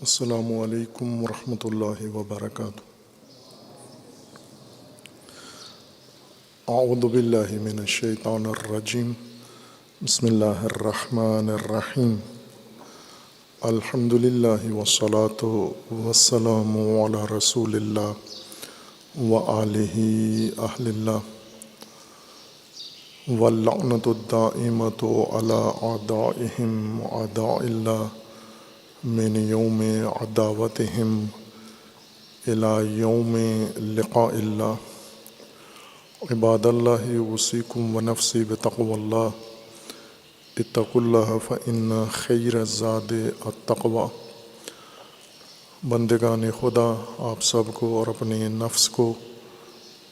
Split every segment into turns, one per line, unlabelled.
السلام علیکم ورحمۃ اللہ وبرکاتہ۔ اعوذ باللہ من الشیطان الرجیم، بسم اللہ الرحمن الرحیم۔ الحمد للہ والصلاة والسلام علی رسول اللہ وآلہ اہل اللہ، واللعنۃ الدائمۃ علی اعدائہم اعداء اللہ من یوم عداوتہم الی یوم لقاء اللہ۔ عباد اللہ اوصیکم ونفسی بتقوی اللہ، اتقوا اللہ فإن خیر الزاد التقوی۔ بندگان خدا، آپ سب کو اور اپنے نفس کو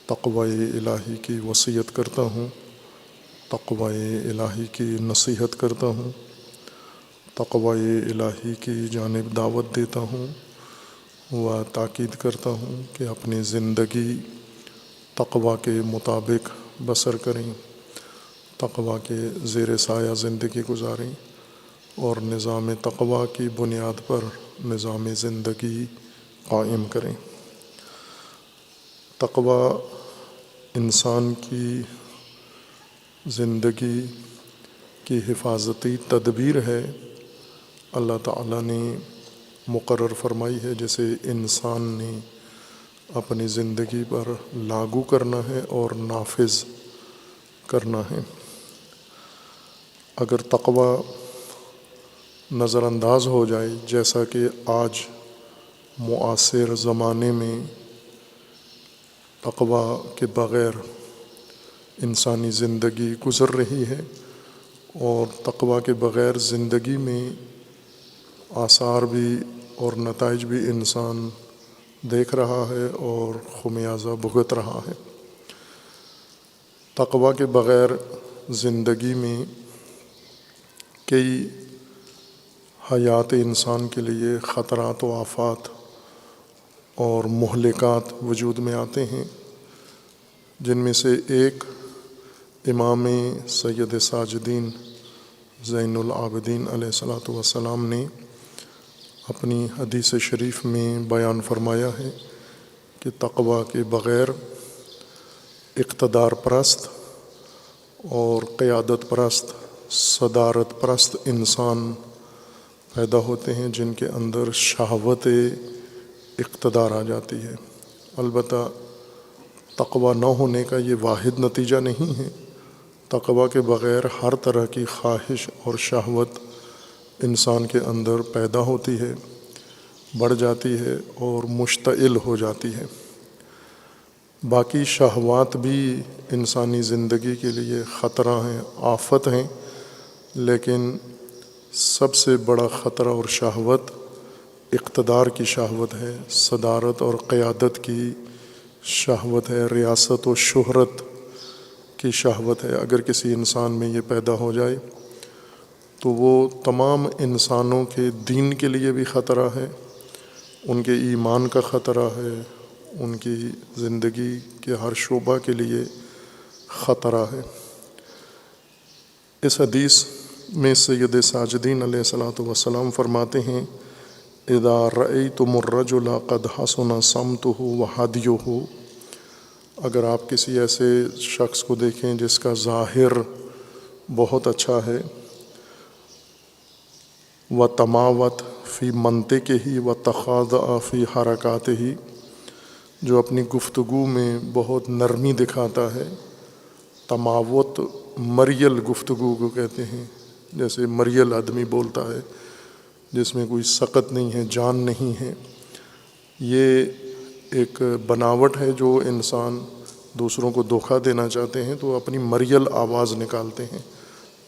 تقوی الہی کی وصیت کرتا ہوں، تقوی الہی کی نصیحت کرتا ہوں، تقوی الہی کی جانب دعوت دیتا ہوں و تاکید کرتا ہوں کہ اپنی زندگی تقوی کے مطابق بسر کریں، تقوی کے زیر سایہ زندگی گزاریں اور نظام تقوی کی بنیاد پر نظام زندگی قائم کریں۔ تقوی انسان کی زندگی کی حفاظتی تدبیر ہے، اللہ تعالیٰ نے مقرر فرمائی ہے، جسے انسان نے اپنی زندگی پر لاگو کرنا ہے اور نافذ کرنا ہے۔ اگر تقوی نظر انداز ہو جائے، جیسا کہ آج معاصر زمانے میں تقوی کے بغیر انسانی زندگی گزر رہی ہے اور تقوی کے بغیر زندگی میں آثار بھی اور نتائج بھی انسان دیکھ رہا ہے اور خمیازہ بھگت رہا ہے۔ تقوی کے بغیر زندگی میں کئی حیات انسان کے لیے خطرات و آفات اور مہلکات وجود میں آتے ہیں، جن میں سے ایک امام سید ساجدین زین العابدین علیہ الصلاۃ والسلام نے اپنی حدیث شریف میں بیان فرمایا ہے کہ تقوی کے بغیر اقتدار پرست اور قیادت پرست، صدارت پرست انسان پیدا ہوتے ہیں، جن کے اندر شہوت اقتدار آ جاتی ہے۔ البتہ تقوی نہ ہونے کا یہ واحد نتیجہ نہیں ہے۔ تقوی کے بغیر ہر طرح کی خواہش اور شہوت انسان کے اندر پیدا ہوتی ہے، بڑھ جاتی ہے اور مشتعل ہو جاتی ہے۔ باقی شہوات بھی انسانی زندگی کے لیے خطرہ ہیں، آفت ہیں، لیکن سب سے بڑا خطرہ اور شہوت اقتدار کی شہوت ہے، صدارت اور قیادت کی شہوت ہے، ریاست و شہرت کی شہوت ہے۔ اگر کسی انسان میں یہ پیدا ہو جائے تو وہ تمام انسانوں کے دین کے لیے بھی خطرہ ہے، ان کے ایمان کا خطرہ ہے، ان کی زندگی کے ہر شعبہ کے لیے خطرہ ہے۔ اس حدیث میں سید ساجدین علیہ الصلاۃ والسلام فرماتے ہیں: اذا رأیتم الرجل قد حسن صمتہ وہدیہ، اگر آپ کسی ایسے شخص کو دیکھیں جس کا ظاہر بہت اچھا ہے، وتماوت فی منطقہ وتخاضع فی حرکاتہ، جو اپنی گفتگو میں بہت نرمی دکھاتا ہے۔ تماوت مریل گفتگو کو کہتے ہیں، جیسے مریل آدمی بولتا ہے جس میں کوئی سقط نہیں ہے، جان نہیں ہے۔ یہ ایک بناوٹ ہے جو انسان دوسروں کو دھوکہ دینا چاہتے ہیں تو اپنی مریل آواز نکالتے ہیں۔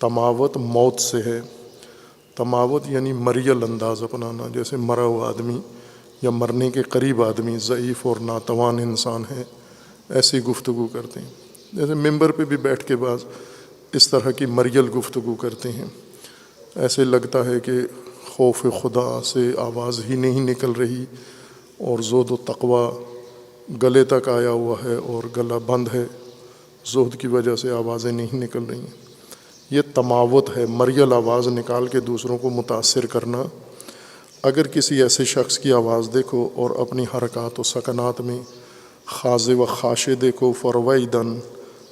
تماوت موت سے ہے، تماوت یعنی مریل انداز اپنانا، جیسے مرا ہوا آدمی یا مرنے کے قریب آدمی ضعیف اور ناتوان انسان ہے، ایسی گفتگو کرتے ہیں۔ جیسے ممبر پہ بھی بیٹھ کے بعض اس طرح کی مریل گفتگو کرتے ہیں، ایسے لگتا ہے کہ خوف خدا سے آواز ہی نہیں نکل رہی اور زہد و تقوی گلے تک آیا ہوا ہے اور گلا بند ہے، زہد کی وجہ سے آوازیں نہیں نکل رہی ہیں۔ یہ تماوت ہے، مریل آواز نکال کے دوسروں کو متاثر کرنا۔ اگر کسی ایسے شخص کی آواز دیکھو اور اپنی حرکات و سکنات میں خاضع و خاشع دیکھو، فرویدن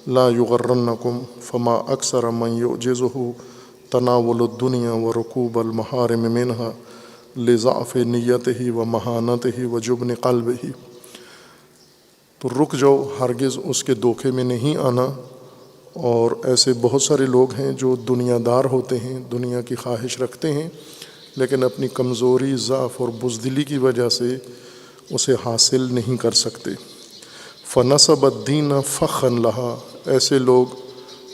لا یغرنکم فما اکثر من یعجزہ تناول الدنیا و رکوب المحارم منہا لضعف نیتہ و مہانتہ و جبن قلبہ، تو رک جاؤ، ہرگز اس کے دھوکے میں نہیں آنا۔ اور ایسے بہت سارے لوگ ہیں جو دنیا دار ہوتے ہیں، دنیا کی خواہش رکھتے ہیں، لیکن اپنی کمزوری، ضعف اور بزدلی کی وجہ سے اسے حاصل نہیں کر سکتے۔ فنصب الدین فخا لہا، ایسے لوگ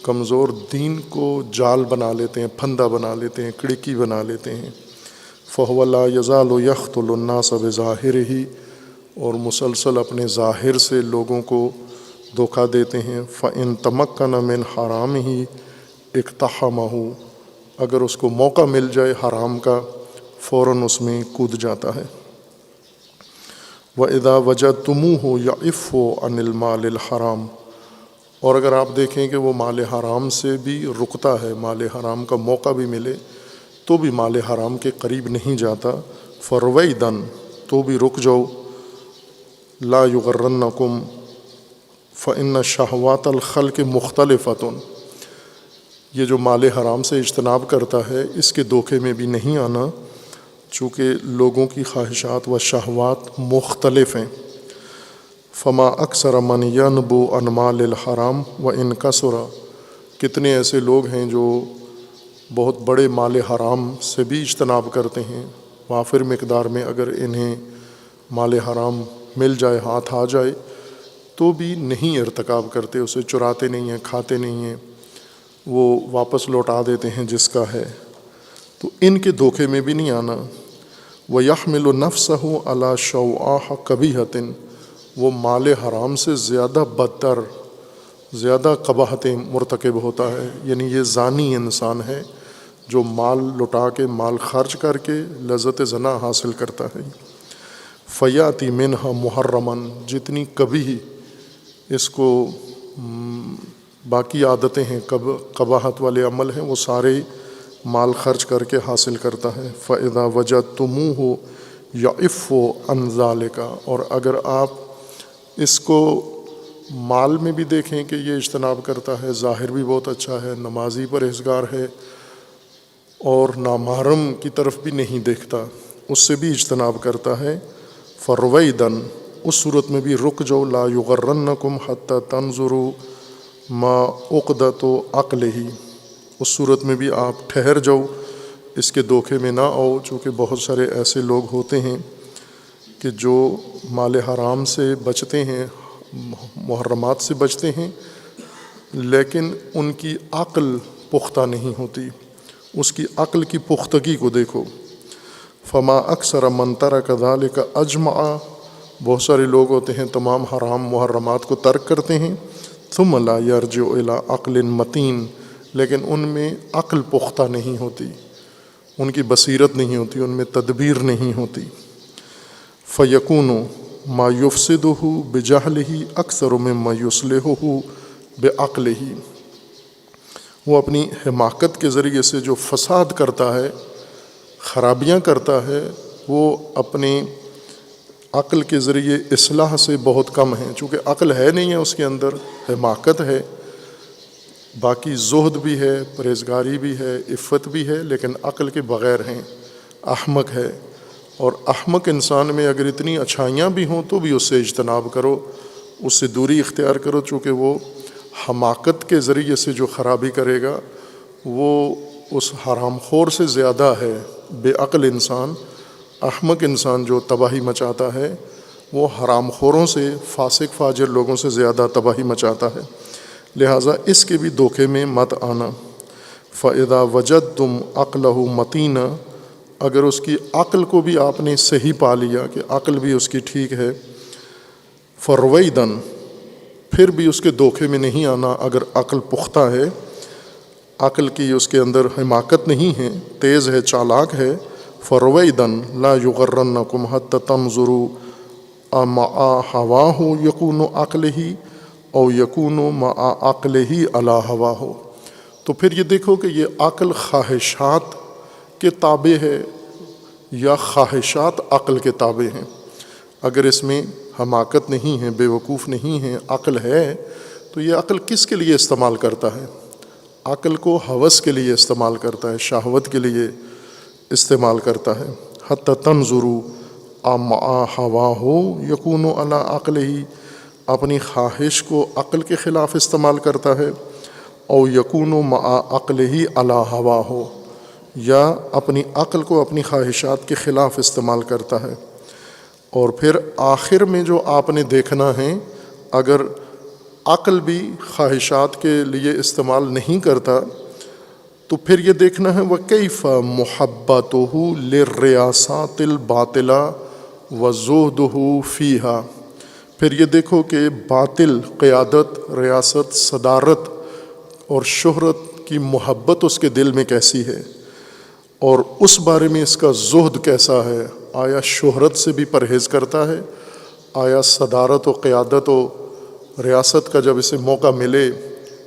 کمزور دین کو جال بنا لیتے ہیں، پھندا بنا لیتے ہیں، کڑکی بنا لیتے ہیں۔ فہو لا یزال یخذل الناس بظاہرہ، اور مسلسل اپنے ظاہر سے لوگوں کو دھوکہ دیتے ہیں۔ فإن تمکن من حرامہ اقتحمہ، اگر اس کو موقع مل جائے حرام کا فوراً اس میں کود جاتا ہے۔ وَإِذَا وَجَدْتُمُوهُ يَعِفُّ عَنِ الْمَالِ الْحَرَامِ، اور اگر آپ دیکھیں کہ وہ مال حرام سے بھی رکتا ہے، مال حرام کا موقع بھی ملے تو بھی مال حرام کے قریب نہیں جاتا، فرویدن، تو بھی رک جاؤ، لا یغرنکم فإن شہوات الخلق مختلفۃ، یہ جو مال حرام سے اجتناب کرتا ہے اس کے دھوکے میں بھی نہیں آنا، چونکہ لوگوں کی خواہشات و شہوات مختلف ہیں۔ فما اکثر من ینبو عن مال الحرام وان کثر، کتنے ایسے لوگ ہیں جو بہت بڑے مال حرام سے بھی اجتناب کرتے ہیں، وافر مقدار میں اگر انہیں مال حرام مل جائے، ہاتھ آ جائے، تو بھی نہیں ارتکاب کرتے، اسے چراتے نہیں ہیں، کھاتے نہیں ہیں، وہ واپس لوٹا دیتے ہیں جس کا ہے، تو ان کے دھوکے میں بھی نہیں آنا۔ وَيَحْمِلُ نَفْسَهُ عَلَى شَوْآحَ قَبِيحَةٍ، وہ مال حرام سے زیادہ بدتر، زیادہ قباحتیں مرتکب ہوتا ہے، یعنی یہ زانی انسان ہے جو مال لٹا کے، مال خرچ کر کے لذت زنا حاصل کرتا ہے۔ فَيَأْتِي مِنْهَا مُحَرَّمًا، جتنی کبھی اس کو باقی عادتیں ہیں، قباحت والے عمل ہیں، وہ سارے مال خرچ کر کے حاصل کرتا ہے۔ فَإِذَا وَجَدْتُمُوهُ يَعِفُّ عَنْ ذَلِكَ، اور اگر آپ اس کو مال میں بھی دیکھیں کہ یہ اجتناب کرتا ہے، ظاہر بھی بہت اچھا ہے، نمازی پرہیزگار ہے، اور نامحرم کی طرف بھی نہیں دیکھتا، اس سے بھی اجتناب کرتا ہے، فرویدن، اس صورت میں بھی رک جاؤ، لا یغرنکم حتی تنظروا ما عقدۃ عقلہ، اس صورت میں بھی آپ ٹھہر جاؤ، اس کے دھوکے میں نہ آؤ، چونکہ بہت سارے ایسے لوگ ہوتے ہیں کہ جو مال حرام سے بچتے ہیں، محرمات سے بچتے ہیں، لیکن ان کی عقل پختہ نہیں ہوتی، اس کی عقل کی پختگی کو دیکھو۔ فما اکثر من ترک ذلک اجمع، بہت سارے لوگ ہوتے ہیں تمام حرام محرمات کو ترک کرتے ہیں، ثم لا یرجع الی عقل متین، لیکن ان میں عقل پختہ نہیں ہوتی، ان کی بصیرت نہیں ہوتی، ان میں تدبیر نہیں ہوتی۔ فیکون ما یفسدہ بجہلہ اکثر مما یصلحہ بعقلہ، وہ اپنی حماقت کے ذریعے سے جو فساد کرتا ہے، خرابیاں کرتا ہے، وہ اپنی عقل کے ذریعے اصلاح سے بہت کم ہیں، چونکہ عقل ہے نہیں ہے اس کے اندر، حماقت ہے، باقی زہد بھی ہے، پرہیزگاری بھی ہے، عفت بھی ہے، لیکن عقل کے بغیر ہیں، احمق ہے۔ اور احمق انسان میں اگر اتنی اچھائیاں بھی ہوں تو بھی اس سے اجتناب کرو، اس سے دوری اختیار کرو، چونکہ وہ حماقت کے ذریعے سے جو خرابی کرے گا وہ اس حرام خور سے زیادہ ہے۔ بے عقل انسان، احمق انسان جو تباہی مچاتا ہے، وہ حرام خوروں سے، فاسق فاجر لوگوں سے زیادہ تباہی مچاتا ہے، لہٰذا اس کے بھی دھوکے میں مت آنا۔ فَإِذَا وَجَدْتُمْ عَقْلَهُ مَتِينًا، اگر اس کی عقل کو بھی آپ نے صحیح پا لیا کہ عقل بھی اس کی ٹھیک ہے، فَرْوَيْدًا، پھر بھی اس کے دھوکے میں نہیں آنا، اگر عقل پختہ ہے، عقل کی اس کے اندر حماقت نہیں ہے، تیز ہے، چالاک ہے، فَرْوَيْدًا لَا يُغَرَّنَّكُمْ حَتَّى تَنْظُرُوا مَعَ هَوَاهُ يَكُونُ عَقْلِهِ او يَكُونُ مَعَ عَقْلِهِ عَلَى هَوَاهُ، تو پھر یہ دیکھو کہ یہ عقل خواہشات کے تابع ہے یا خواہشات عقل کے تابع ہیں؟ اگر اس میں حماقت نہیں ہے، بے وقوف نہیں ہے، عقل ہے، تو یہ عقل کس کے لیے استعمال کرتا ہے؟ عقل کو ہوس کے لیے استعمال کرتا ہے، شہوت کے لیے استعمال کرتا ہے۔ حتی تنظروا مع ہواہ یکون علی عقلہ، اپنی خواہش کو عقل کے خلاف استعمال کرتا ہے، او یکون مع عقلہ علی ہواہ، یا اپنی عقل کو اپنی خواہشات کے خلاف استعمال کرتا ہے۔ اور پھر آخر میں جو آپ نے دیکھنا ہے، اگر عقل بھی خواہشات کے لیے استعمال نہیں کرتا تو پھر یہ دیکھنا ہے وَكَيْفَ مُحَبَّتُهُ لِلرِّيَاسَاتِ الْبَاطِلَةِ وَزُهْدُهُ فِيهَا، پھر یہ دیکھو کہ باطل قیادت، ریاست، صدارت اور شہرت کی محبت اس کے دل میں کیسی ہے، اور اس بارے میں اس کا زہد کیسا ہے۔ آیا شہرت سے بھی پرہیز کرتا ہے؟ آیا صدارت و قیادت و ریاست کا جب اسے موقع ملے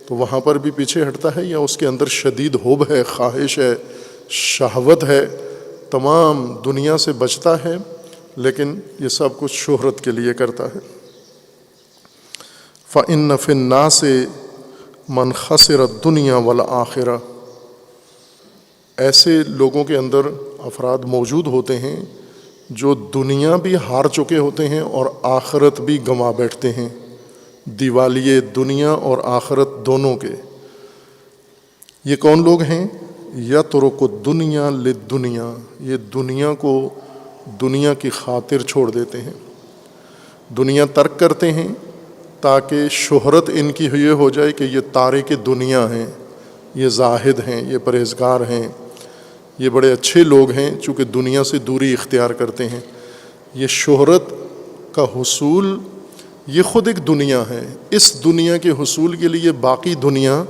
تو وہاں پر بھی پیچھے ہٹتا ہے، یا اس کے اندر شدید حب ہے، خواہش ہے، شہوت ہے، تمام دنیا سے بچتا ہے لیکن یہ سب کچھ شہرت کے لیے کرتا ہے۔ فَإِنَّ فِي النَّاسِ مَنْ خَسِرَ الدُّنْيَا وَالْآخِرَةَ، ایسے لوگوں کے اندر افراد موجود ہوتے ہیں جو دنیا بھی ہار چکے ہوتے ہیں اور آخرت بھی گنوا بیٹھتے ہیں، دیوالیے دنیا اور آخرت دونوں کے۔ یہ کون لوگ ہیں؟ یترک الدنیا للدنیا، یہ دنیا کو دنیا کی خاطر چھوڑ دیتے ہیں، دنیا ترک کرتے ہیں تاکہ شہرت ان کی یہ ہو جائے کہ یہ تارک دنیا ہیں، یہ زاہد ہیں، یہ پرہیزگار ہیں، یہ بڑے اچھے لوگ ہیں، چونکہ دنیا سے دوری اختیار کرتے ہیں۔ یہ شہرت کا حصول یہ خود ایک دنیا ہے، اس دنیا کے حصول کے لیے باقی دنیا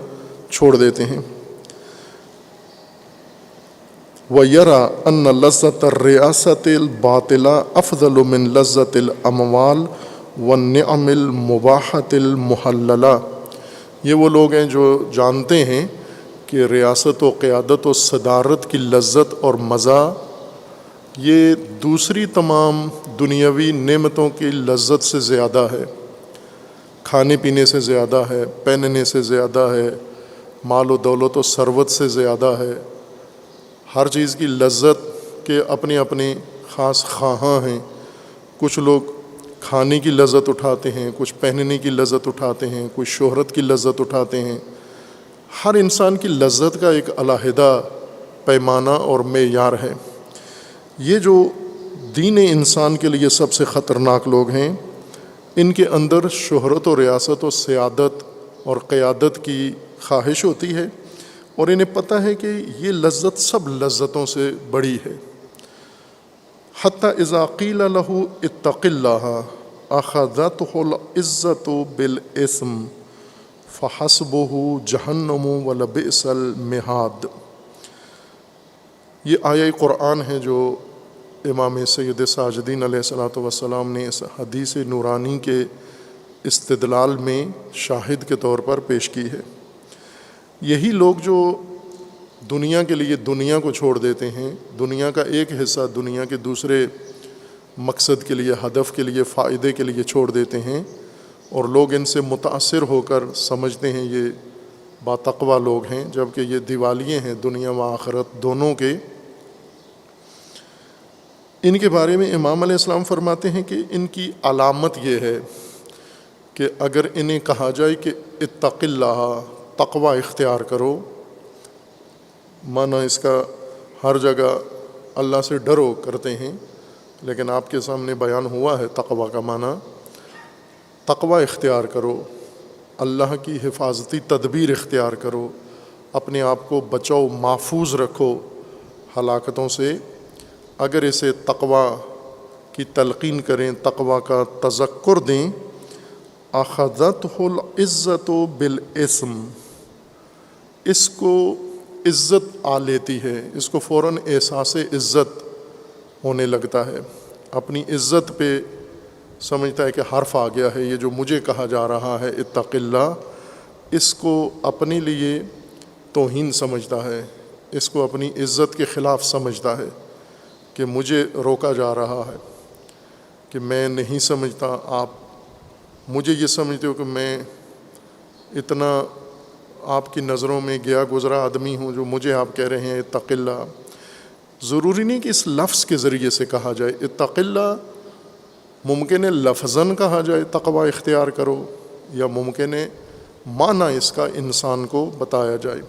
چھوڑ دیتے ہیں۔ وَيَرَى أَنَّ لَذَّةَ الرِّئَاسَةِ الْبَاطِلَةِ أَفْضَلُ مِنْ لَذَّةِ الْأَمْوَالِ وَالنِّعَمِ الْمُبَاحَةِ الْمُحَلَّلَةِ، یہ وہ لوگ ہیں جو جانتے ہیں کہ ریاست و قیادت و صدارت کی لذت اور مزہ یہ دوسری تمام دنیاوی نعمتوں کی لذت سے زیادہ ہے، کھانے پینے سے زیادہ ہے، پہننے سے زیادہ ہے، مال و دولت و ثروت سے زیادہ ہے۔ ہر چیز کی لذت کے اپنے اپنے خاص خواہاں ہیں۔ کچھ لوگ کھانے کی لذت اٹھاتے ہیں، کچھ پہننے کی لذت اٹھاتے ہیں، کچھ شہرت کی لذت اٹھاتے ہیں۔ ہر انسان کی لذت کا ایک علیحدہ پیمانہ اور معیار ہے۔ یہ جو دین انسان کے لیے سب سے خطرناک لوگ ہیں، ان کے اندر شہرت و ریاست و سیادت اور قیادت کی خواہش ہوتی ہے، اور انہیں پتہ ہے کہ یہ لذت سب لذتوں سے بڑی ہے۔ حتی اذا قیل لہ اتق اللہ اخذتہ العزۃ بالاسم فحسبہ جہنم ولبئس المہاد۔ یہ آیہ قرآن ہے جو امام سید ساجدین علیہ الصلوۃ والسلام نے اس حدیث نورانی کے استدلال میں شاہد کے طور پر پیش کی ہے۔ یہی لوگ جو دنیا کے لیے دنیا کو چھوڑ دیتے ہیں، دنیا کا ایک حصہ دنیا کے دوسرے مقصد کے لیے، ہدف کے لیے، فائدے کے لیے چھوڑ دیتے ہیں، اور لوگ ان سے متاثر ہو کر سمجھتے ہیں یہ باتقویٰ لوگ ہیں، جبکہ یہ دیوالیے ہیں دنیا و آخرت دونوں کے۔ ان کے بارے میں امام علیہ السلام فرماتے ہیں کہ ان کی علامت یہ ہے کہ اگر انہیں کہا جائے کہ اتق اللہ، تقوی اختیار کرو، معنی اس کا ہر جگہ اللہ سے ڈرو کرتے ہیں، لیکن آپ کے سامنے بیان ہوا ہے تقوی کا معنی، تقوی اختیار کرو، اللہ کی حفاظتی تدبیر اختیار کرو، اپنے آپ کو بچاؤ، محفوظ رکھو ہلاکتوں سے۔ اگر اسے تقوی کی تلقین کریں، تقوی کا تذکر دیں، اخذتہ العزت بالاسم، اس کو عزت آ لیتی ہے، اس کو فوراً احساس عزت ہونے لگتا ہے، اپنی عزت پہ سمجھتا ہے کہ حرف آ گیا ہے، یہ جو مجھے کہا جا رہا ہے اتق اللہ، اس کو اپنے لیے توہین سمجھتا ہے، اس کو اپنی عزت کے خلاف سمجھتا ہے۔ کہ مجھے روکا جا رہا ہے، کہ میں نہیں سمجھتا، آپ مجھے یہ سمجھتے ہو کہ میں اتنا آپ کی نظروں میں گیا گزرا آدمی ہوں جو مجھے آپ کہہ رہے ہیں اتق اللہ۔ ضروری نہیں کہ اس لفظ کے ذریعے سے کہا جائے اتق اللہ، ممکن ہے لفظاً کہا جائے تقوی اختیار کرو، یا ممکن ہے معنی اس کا انسان کو بتایا جائے۔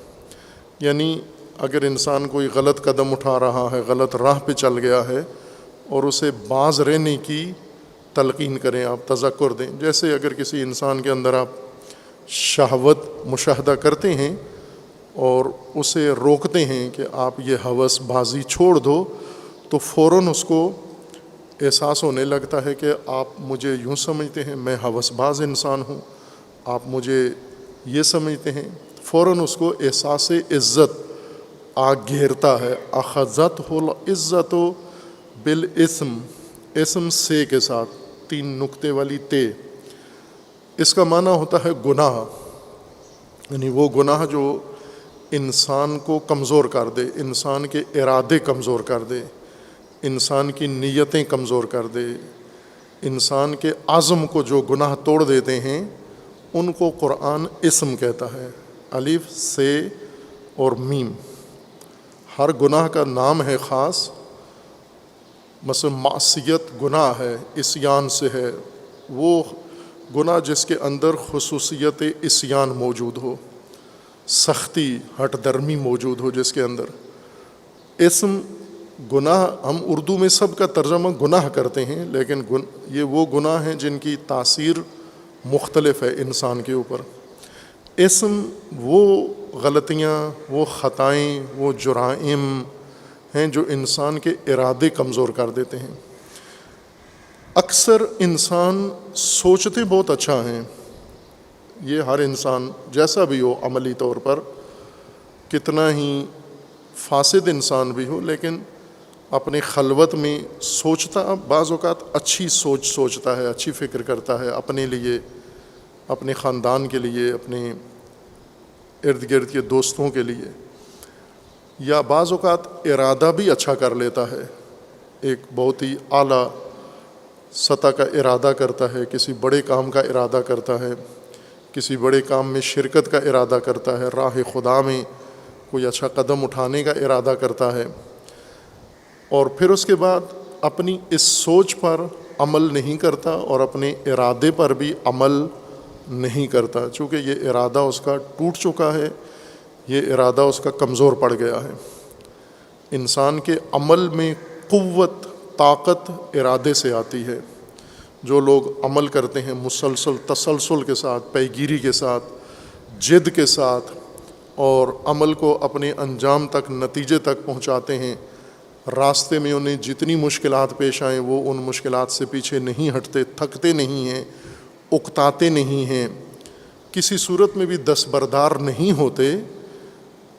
یعنی اگر انسان کوئی غلط قدم اٹھا رہا ہے، غلط راہ پہ چل گیا ہے، اور اسے باز رہنے کی تلقین کریں، آپ تذکر دیں۔ جیسے اگر کسی انسان کے اندر آپ شہوت مشاہدہ کرتے ہیں اور اسے روکتے ہیں کہ آپ یہ ہوس بازی چھوڑ دو، تو فوراً اس کو احساس ہونے لگتا ہے کہ آپ مجھے یوں سمجھتے ہیں، میں ہوس باز انسان ہوں، آپ مجھے یہ سمجھتے ہیں، فوراً اس کو احساس عزت آ گھیرتا ہے۔ اخذتہ العزت بالاسم، اسم سے کے ساتھ 3 نقطے والی تے، اس کا معنی ہوتا ہے گناہ، یعنی وہ گناہ جو انسان کو کمزور کر دے، انسان کے ارادے کمزور کر دے، انسان کی نیتیں کمزور کر دے، انسان کے عزم کو جو گناہ توڑ دیتے ہیں، ان کو قرآن اسم کہتا ہے، الف سے اور میم۔ ہر گناہ کا نام ہے خاص، مثلا معصیت گناہ ہے، عصیان سے ہے، وہ گناہ جس کے اندر خصوصیت عصیان موجود ہو، سختی ہٹ درمی موجود ہو جس کے اندر۔ اسم گناہ ہم اردو میں سب کا ترجمہ گناہ کرتے ہیں، لیکن یہ وہ گناہ ہیں جن کی تاثیر مختلف ہے انسان کے اوپر۔ اسم وہ غلطیاں، وہ خطائیں، وہ جرائم ہیں جو انسان کے ارادے کمزور کر دیتے ہیں۔ اکثر انسان سوچتے بہت اچھا ہیں، یہ ہر انسان جیسا بھی ہو عملی طور پر، کتنا ہی فاسد انسان بھی ہو، لیکن اپنے خلوت میں سوچتا، بعض اوقات اچھی سوچتا ہے، اچھی فکر کرتا ہے اپنے لیے، اپنے خاندان کے لیے، اپنے ارد گرد کے دوستوں کے لیے، یا بعض اوقات ارادہ بھی اچھا کر لیتا ہے، ایک بہت ہی اعلیٰ سطح کا ارادہ کرتا ہے، کسی بڑے کام کا ارادہ کرتا ہے، کسی بڑے کام میں شرکت کا ارادہ کرتا ہے، راہ خدا میں کوئی اچھا قدم اٹھانے کا ارادہ کرتا ہے، اور پھر اس کے بعد اپنی اس سوچ پر عمل نہیں کرتا اور اپنے ارادے پر بھی عمل نہیں کرتا، چونکہ یہ ارادہ اس کا ٹوٹ چکا ہے، یہ ارادہ اس کا کمزور پڑ گیا ہے۔ انسان کے عمل میں قوت، طاقت ارادے سے آتی ہے۔ جو لوگ عمل کرتے ہیں مسلسل تسلسل کے ساتھ، پیگیری کے ساتھ، جد کے ساتھ، اور عمل کو اپنے انجام تک، نتیجے تک پہنچاتے ہیں، راستے میں انہیں جتنی مشکلات پیش آئیں وہ ان مشکلات سے پیچھے نہیں ہٹتے، تھکتے نہیں ہیں، اکتاتے نہیں ہیں، کسی صورت میں بھی دستبردار نہیں ہوتے۔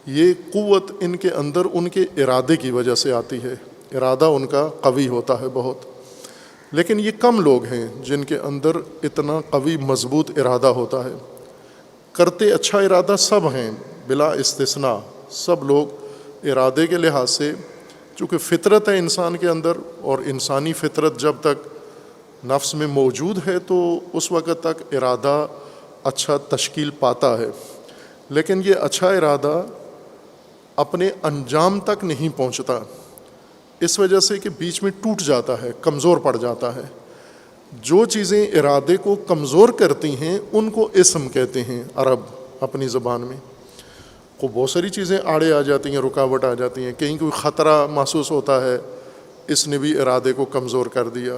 یہ قوت ان کے اندر ان کے ارادے کی وجہ سے آتی ہے، ارادہ ان کا قوی ہوتا ہے بہت۔ لیکن یہ کم لوگ ہیں جن کے اندر اتنا قوی مضبوط ارادہ ہوتا ہے۔ کرتے اچھا ارادہ سب ہیں بلا استثناء، سب لوگ ارادے کے لحاظ سے، چونکہ فطرت ہے انسان کے اندر، اور انسانی فطرت جب تک نفس میں موجود ہے تو اس وقت تک ارادہ اچھا تشکیل پاتا ہے، لیکن یہ اچھا ارادہ اپنے انجام تک نہیں پہنچتا، اس وجہ سے کہ بیچ میں ٹوٹ جاتا ہے، کمزور پڑ جاتا ہے۔ جو چیزیں ارادے کو کمزور کرتی ہیں ان کو اسم کہتے ہیں عرب اپنی زبان میں۔ کو بہت ساری چیزیں آڑے آ جاتی ہیں، رکاوٹ آ جاتی ہیں، کہیں کوئی خطرہ محسوس ہوتا ہے، اس نے بھی ارادے کو کمزور کر دیا،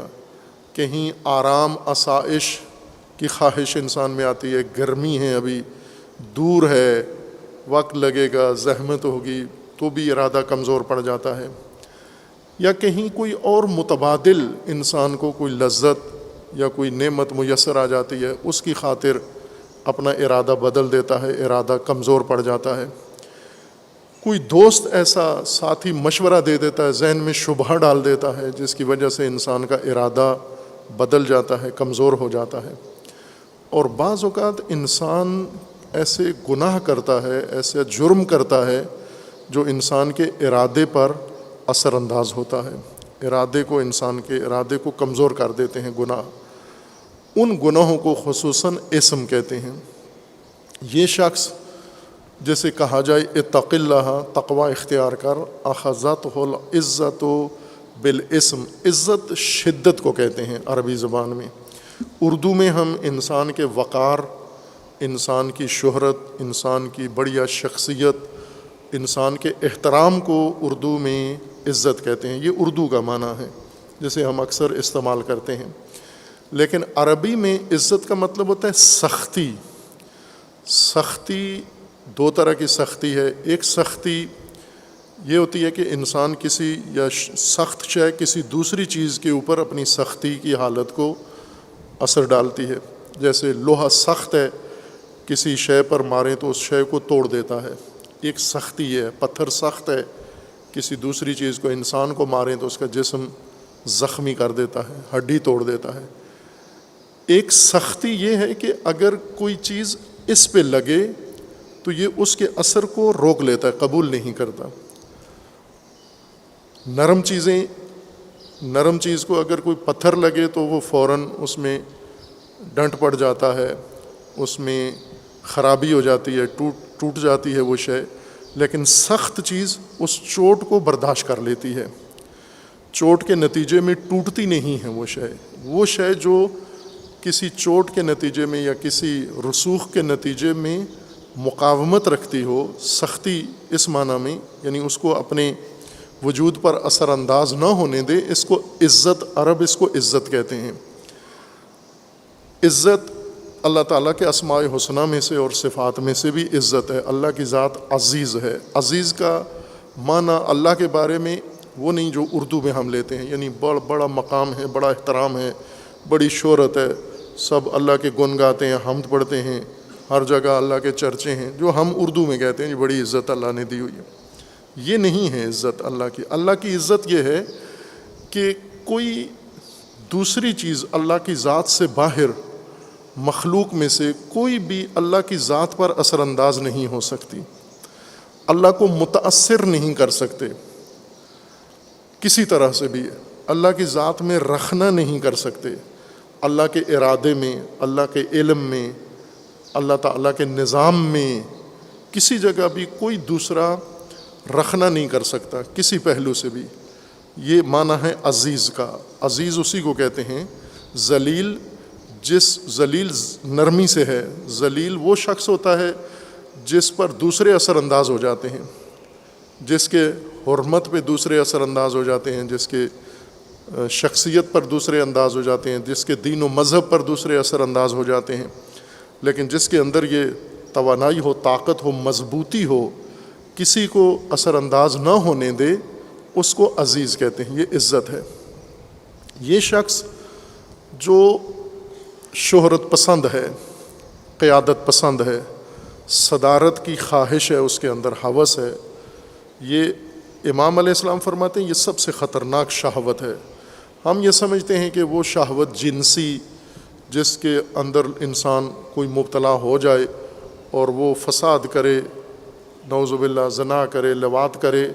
کہیں آرام آسائش کی خواہش انسان میں آتی ہے، گرمی ہے، ابھی دور ہے، وقت لگے گا، زحمت ہوگی، تو بھی ارادہ کمزور پڑ جاتا ہے۔ یا کہیں کوئی اور متبادل انسان کو کوئی لذت یا کوئی نعمت میسر آ جاتی ہے، اس کی خاطر اپنا ارادہ بدل دیتا ہے، ارادہ کمزور پڑ جاتا ہے۔ کوئی دوست ایسا ساتھی مشورہ دے دیتا ہے، ذہن میں شبہ ڈال دیتا ہے، جس کی وجہ سے انسان کا ارادہ بدل جاتا ہے، کمزور ہو جاتا ہے۔ اور بعض اوقات انسان ایسے گناہ کرتا ہے، ایسے جرم کرتا ہے جو انسان کے ارادے پر اثر انداز ہوتا ہے، ارادے کو، انسان کے ارادے کو کمزور کر دیتے ہیں گناہ، ان گناہوں کو خصوصاً اسم کہتے ہیں۔ یہ شخص جیسے کہا جائے اتق اللہ، تقوی اختیار کر، اخذتہ العزت بالاسم، عزت شدت کو کہتے ہیں عربی زبان میں۔ اردو میں ہم انسان کے وقار، انسان کی شہرت، انسان کی بڑھیا شخصیت، انسان کے احترام کو اردو میں عزت کہتے ہیں۔ یہ اردو کا معنی ہے جسے ہم اکثر استعمال کرتے ہیں، لیکن عربی میں عزت کا مطلب ہوتا ہے سختی۔ سختی دو طرح کی سختی ہے۔ ایک سختی یہ ہوتی ہے کہ انسان کسی یا سخت شے کسی دوسری چیز کے اوپر اپنی سختی کی حالت کو اثر ڈالتی ہے، جیسے لوہا سخت ہے، کسی شے پر ماریں تو اس شے کو توڑ دیتا ہے، ایک سختی ہے۔ پتھر سخت ہے، کسی دوسری چیز کو، انسان کو ماریں تو اس کا جسم زخمی کر دیتا ہے، ہڈی توڑ دیتا ہے۔ ایک سختی یہ ہے کہ اگر کوئی چیز اس پہ لگے تو یہ اس کے اثر کو روک لیتا ہے، قبول نہیں کرتا۔ نرم چیز کو اگر کوئی پتھر لگے تو وہ فوراً اس میں ڈنٹ پڑ جاتا ہے، اس میں خرابی ہو جاتی ہے، ٹوٹ جاتی ہے وہ شے، لیکن سخت چیز اس چوٹ کو برداشت کر لیتی ہے، چوٹ کے نتیجے میں ٹوٹتی نہیں ہے وہ شے جو کسی چوٹ کے نتیجے میں یا کسی رسوخ کے نتیجے میں مقاومت رکھتی ہو، سختی اس معنی میں، یعنی اس کو اپنے وجود پر اثر انداز نہ ہونے دے، اس کو عزت، عرب اس کو عزت کہتے ہیں۔ عزت اللہ تعالیٰ کے اسماء حسنہ میں سے اور صفات میں سے بھی عزت ہے۔ اللہ کی ذات عزیز ہے۔ عزیز کا معنی اللہ کے بارے میں وہ نہیں جو اردو میں ہم لیتے ہیں، یعنی بڑا مقام ہے، بڑا احترام ہے، بڑی شہرت ہے، سب اللہ کے گن گاتے ہیں، حمد پڑھتے ہیں، ہر جگہ اللہ کے چرچے ہیں، جو ہم اردو میں کہتے ہیں بڑی عزت اللہ نے دی ہوئی ہے۔ یہ نہیں ہے عزت اللہ کی۔ اللہ کی عزت یہ ہے کہ کوئی دوسری چیز اللہ کی ذات سے باہر مخلوق میں سے کوئی بھی اللہ کی ذات پر اثر انداز نہیں ہو سکتی، اللہ کو متاثر نہیں کر سکتے کسی طرح سے بھی، اللہ کی ذات میں رخنا نہیں کر سکتے، اللہ کے ارادے میں، اللہ کے علم میں، اللہ تعالیٰ کے نظام میں کسی جگہ بھی کوئی دوسرا رخنا نہیں کر سکتا کسی پہلو سے بھی۔ یہ معنی ہے عزیز کا۔ عزیز اسی کو کہتے ہیں۔ ذلیل، ذلیل نرمی سے ہے، ذلیل وہ شخص ہوتا ہے جس پر دوسرے اثر انداز ہو جاتے ہیں، جس کے حرمت پہ دوسرے اثر انداز ہو جاتے ہیں، جس کے شخصیت پر دوسرے انداز ہو جاتے ہیں، جس کے دین و مذہب پر دوسرے اثر انداز ہو جاتے ہیں، لیکن جس کے اندر یہ توانائی ہو، طاقت ہو، مضبوطی ہو، کسی کو اثر انداز نہ ہونے دے، اس کو عزیز کہتے ہیں۔ یہ عزت ہے۔ یہ شخص جو شہرت پسند ہے، قیادت پسند ہے، صدارت کی خواہش ہے، اس کے اندر ہوس ہے، یہ امام علیہ السلام فرماتے ہیں یہ سب سے خطرناک شہوت ہے۔ ہم یہ سمجھتے ہیں کہ وہ شہوت جنسی جس کے اندر انسان کوئی مبتلا ہو جائے اور وہ فساد کرے، نعوذ باللہ زنا کرے، لواط کرے،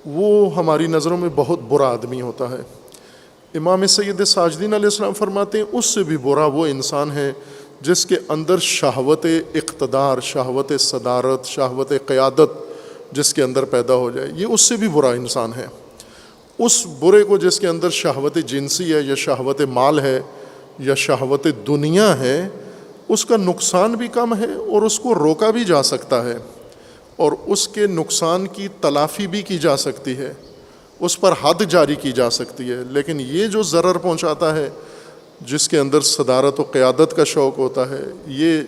وہ ہماری نظروں میں بہت برا آدمی ہوتا ہے۔ امام سید ساجدین علیہ السلام فرماتے ہیں اس سے بھی برا وہ انسان ہے جس کے اندر شہوت اقتدار، شہوت صدارت، شہوت قیادت جس کے اندر پیدا ہو جائے، یہ اس سے بھی برا انسان ہے۔ اس برے کو جس کے اندر شہوت جنسی ہے یا شہوت مال ہے یا شہوت دنیا ہے، اس کا نقصان بھی کم ہے اور اس کو روکا بھی جا سکتا ہے اور اس کے نقصان کی تلافی بھی کی جا سکتی ہے، اس پر حد جاری کی جا سکتی ہے۔ لیکن یہ جو ضرر پہنچاتا ہے، جس کے اندر صدارت و قیادت کا شوق ہوتا ہے، یہ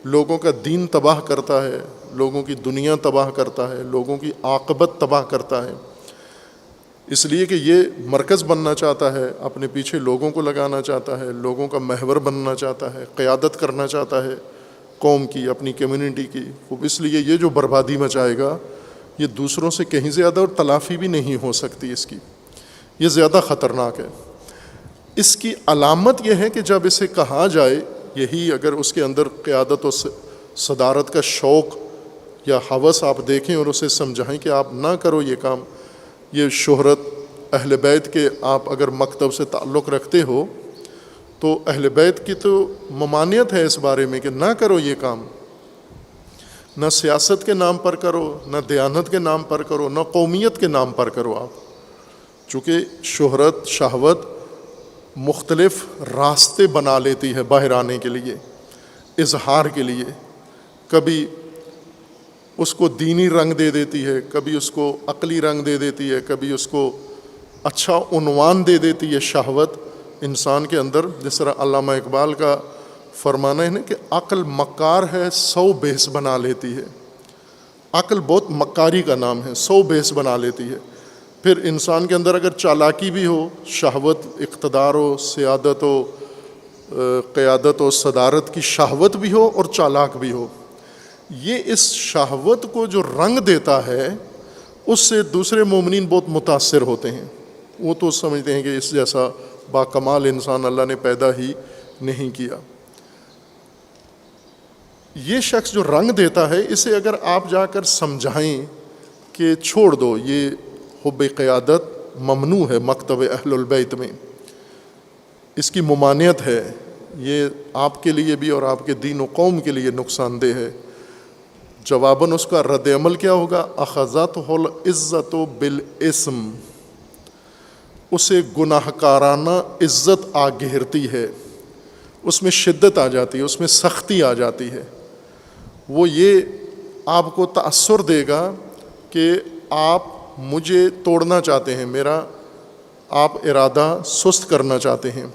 لوگوں کا دین تباہ کرتا ہے، لوگوں کی دنیا تباہ کرتا ہے، لوگوں کی عاقبت تباہ کرتا ہے، اس لیے کہ یہ مرکز بننا چاہتا ہے، اپنے پیچھے لوگوں کو لگانا چاہتا ہے، لوگوں کا محور بننا چاہتا ہے، قیادت کرنا چاہتا ہے قوم کی، اپنی کمیونٹی کی، اس لیے یہ جو بربادی مچائے گا یہ دوسروں سے کہیں زیادہ، اور تلافی بھی نہیں ہو سکتی اس کی، یہ زیادہ خطرناک ہے۔ اس کی علامت یہ ہے کہ جب اسے کہا جائے، یہی اگر اس کے اندر قیادت و صدارت کا شوق یا ہوس آپ دیکھیں اور اسے سمجھائیں کہ آپ نہ کرو یہ کام، یہ شہرت اہل بیت کے آپ اگر مکتب سے تعلق رکھتے ہو تو اہل بیت کی تو ممانعت ہے اس بارے میں کہ نہ کرو یہ کام، نہ سیاست کے نام پر کرو، نہ دیانت کے نام پر کرو، نہ قومیت کے نام پر کرو آپ، چونکہ شہرت شہوت مختلف راستے بنا لیتی ہے باہر آنے کے لیے، اظہار کے لیے، کبھی اس کو دینی رنگ دے دیتی ہے، کبھی اس کو عقلی رنگ دے دیتی ہے، کبھی اس کو اچھا عنوان دے دیتی ہے شہوت انسان کے اندر. جس طرح علامہ اقبال کا فرمانا ہے نا کہ عقل مکار ہے 100 بھیس بنا لیتی ہے. عقل بہت مکاری کا نام ہے، 100 بھیس بنا لیتی ہے. پھر انسان کے اندر اگر چالاکی بھی ہو، شہوت اقتدار ہو، سیادت ہو، قیادت و صدارت کی شہوت بھی ہو اور چالاک بھی ہو، یہ اس شہوت کو جو رنگ دیتا ہے اس سے دوسرے مومنین بہت متاثر ہوتے ہیں. وہ تو سمجھتے ہیں کہ اس جیسا باکمال انسان اللہ نے پیدا ہی نہیں کیا. یہ شخص جو رنگ دیتا ہے، اسے اگر آپ جا کر سمجھائیں کہ چھوڑ دو، یہ حب قیادت ممنوع ہے مکتب اہل البیت میں، اس کی ممانعت ہے، یہ آپ کے لیے بھی اور آپ کے دین و قوم کے لیے نقصان دہ ہے. جواباً اس کا رد عمل کیا ہوگا؟ اخذتہ العزت بالاسم، اسے گناہ کارانہ عزت آ گھیرتی ہے، اس میں شدت آ جاتی ہے، اس میں سختی آ جاتی ہے. وہ یہ آپ کو تأثر دے گا کہ آپ مجھے توڑنا چاہتے ہیں، میرا آپ ارادہ سست کرنا چاہتے ہیں،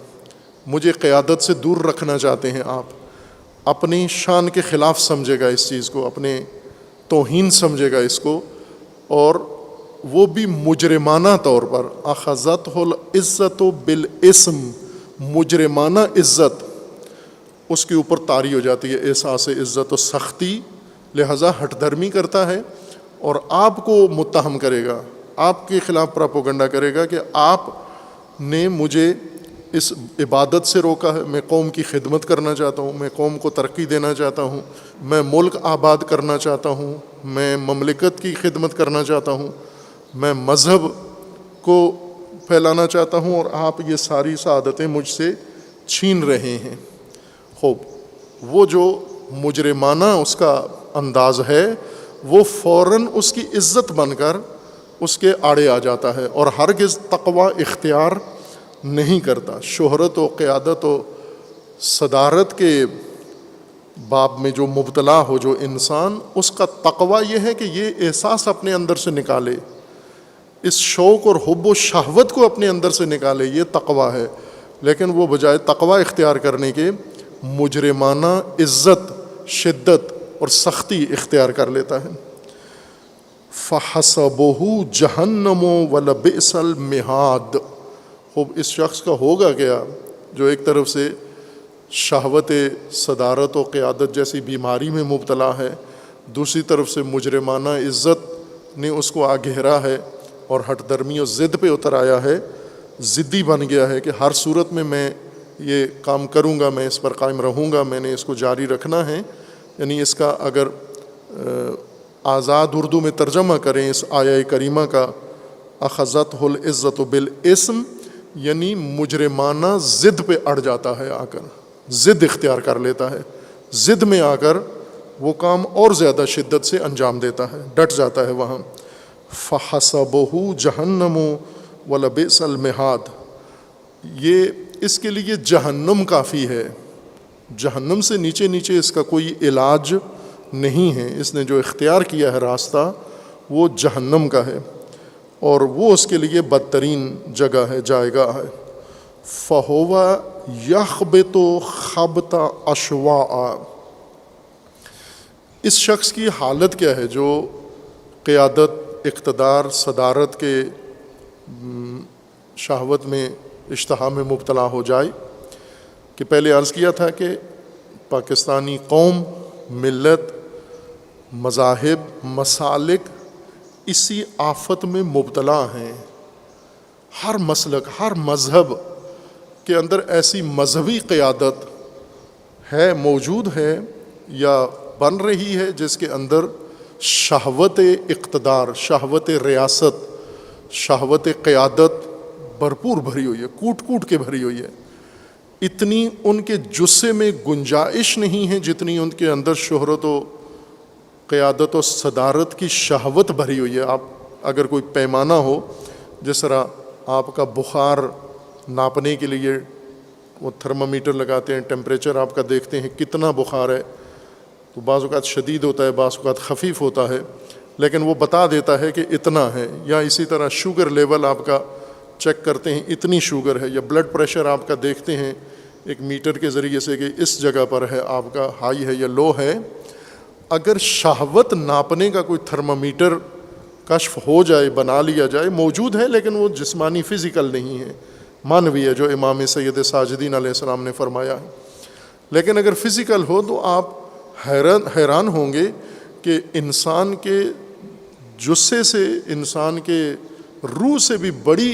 مجھے قیادت سے دور رکھنا چاہتے ہیں. آپ اپنی شان کے خلاف سمجھے گا اس چیز کو، اپنے توہین سمجھے گا اس کو، اور وہ بھی مجرمانہ طور پر. اخذتہ العزت بالاسم، مجرمانہ عزت اس کے اوپر طاری ہو جاتی ہے، احساس عزت و سختی، لہذا ہٹ دھرمی کرتا ہے اور آپ کو متہم کرے گا، آپ کے خلاف پراپوگنڈا کرے گا کہ آپ نے مجھے اس عبادت سے روکا ہے. میں قوم کی خدمت کرنا چاہتا ہوں، میں قوم کو ترقی دینا چاہتا ہوں، میں ملک آباد کرنا چاہتا ہوں، میں مملکت کی خدمت کرنا چاہتا ہوں، میں مذہب کو پھیلانا چاہتا ہوں، اور آپ یہ ساری سعادتیں مجھ سے چھین رہے ہیں. خوب، وہ جو مجرمانہ اس کا انداز ہے وہ فوراً اس کی عزت بن کر اس کے آڑے آ جاتا ہے اور ہرگز تقوی اختیار نہیں کرتا. شہرت و قیادت و صدارت کے باب میں جو مبتلا ہو جو انسان، اس کا تقوی یہ ہے کہ یہ احساس اپنے اندر سے نکالے، اس شوق اور حب و شہوت کو اپنے اندر سے نکالے، یہ تقوی ہے. لیکن وہ بجائے تقوی اختیار کرنے کے مجرمانہ عزت، شدت اور سختی اختیار کر لیتا ہے. فَحَسَبُهُ جَهَنَّمُ وَلَبِئْسَ الْمِہَادُ. خوب، اس شخص کا ہوگا کیا جو ایک طرف سے شہوت صدارت و قیادت جیسی بیماری میں مبتلا ہے، دوسری طرف سے مجرمانہ عزت نے اس کو آ گھیرا ہے اور ہٹ درمی و ضد پہ اتر آیا ہے، ضدی بن گیا ہے کہ ہر صورت میں یہ کام کروں گا، میں اس پر قائم رہوں گا، میں نے اس کو جاری رکھنا ہے. یعنی اس کا اگر آزاد اردو میں ترجمہ کریں اس آیہ کریمہ کا، اخذتہ العزت بالاسم، یعنی مجرمانہ ضد پہ اڑ جاتا ہے، آ کر ضد اختیار کر لیتا ہے، ضد میں آ کر وہ کام اور زیادہ شدت سے انجام دیتا ہے، ڈٹ جاتا ہے وہاں. فَحَسَبُهُ جَهَنَّمُ وَلَبِئْسَ الْمِہَادُ. یہ اس کے لیے جہنم کافی ہے، جہنم سے نیچے نیچے اس کا کوئی علاج نہیں ہے. اس نے جو اختیار کیا ہے راستہ وہ جہنم کا ہے اور وہ اس کے لیے بدترین جگہ ہے، جائے گا ہے. فَهُوَ يَخْبِطُ خَبْطَ أَشْوَاءَ. اس شخص کی حالت کیا ہے جو قیادت، اقتدار، صدارت کے شہوت میں، اشتہا میں مبتلا ہو جائے. کہ پہلے عرض کیا تھا کہ پاکستانی قوم، ملت، مذاہب، مسالک اسی آفت میں مبتلا ہیں. ہر مسلک، ہر مذہب کے اندر ایسی مذہبی قیادت ہے، موجود ہے یا بن رہی ہے جس کے اندر شہوت اقتدار، شہوت ریاست، شہوت قیادت بھرپور بھری ہوئی ہے، کوٹ کوٹ کے بھری ہوئی ہے. اتنی ان کے جسے میں گنجائش نہیں ہے جتنی ان کے اندر شہرت و قیادت و صدارت کی شہوت بھری ہوئی ہے. آپ اگر کوئی پیمانہ ہو، جس طرح آپ کا بخار ناپنے کے لیے وہ تھرمامیٹر لگاتے ہیں، ٹیمپریچر آپ کا دیکھتے ہیں کتنا بخار ہے، تو بعض اوقات شدید ہوتا ہے، بعض اوقات خفیف ہوتا ہے، لیکن وہ بتا دیتا ہے کہ اتنا ہے. یا اسی طرح شوگر لیول آپ کا چیک کرتے ہیں، اتنی شوگر ہے. یا بلڈ پریشر آپ کا دیکھتے ہیں ایک میٹر کے ذریعے سے کہ اس جگہ پر ہے، آپ کا ہائی ہے یا لو ہے. اگر شہوت ناپنے کا کوئی تھرمامیٹر کشف ہو جائے، بنا لیا جائے، موجود ہے لیکن وہ جسمانی فزیکل نہیں ہے، مانوی ہے، جو امام سید ساجدین علیہ السلام نے فرمایا ہے. لیکن اگر فزیکل ہو تو آپ حیران ہوں گے کہ انسان کے جسے سے، انسان کے روح سے بھی بڑی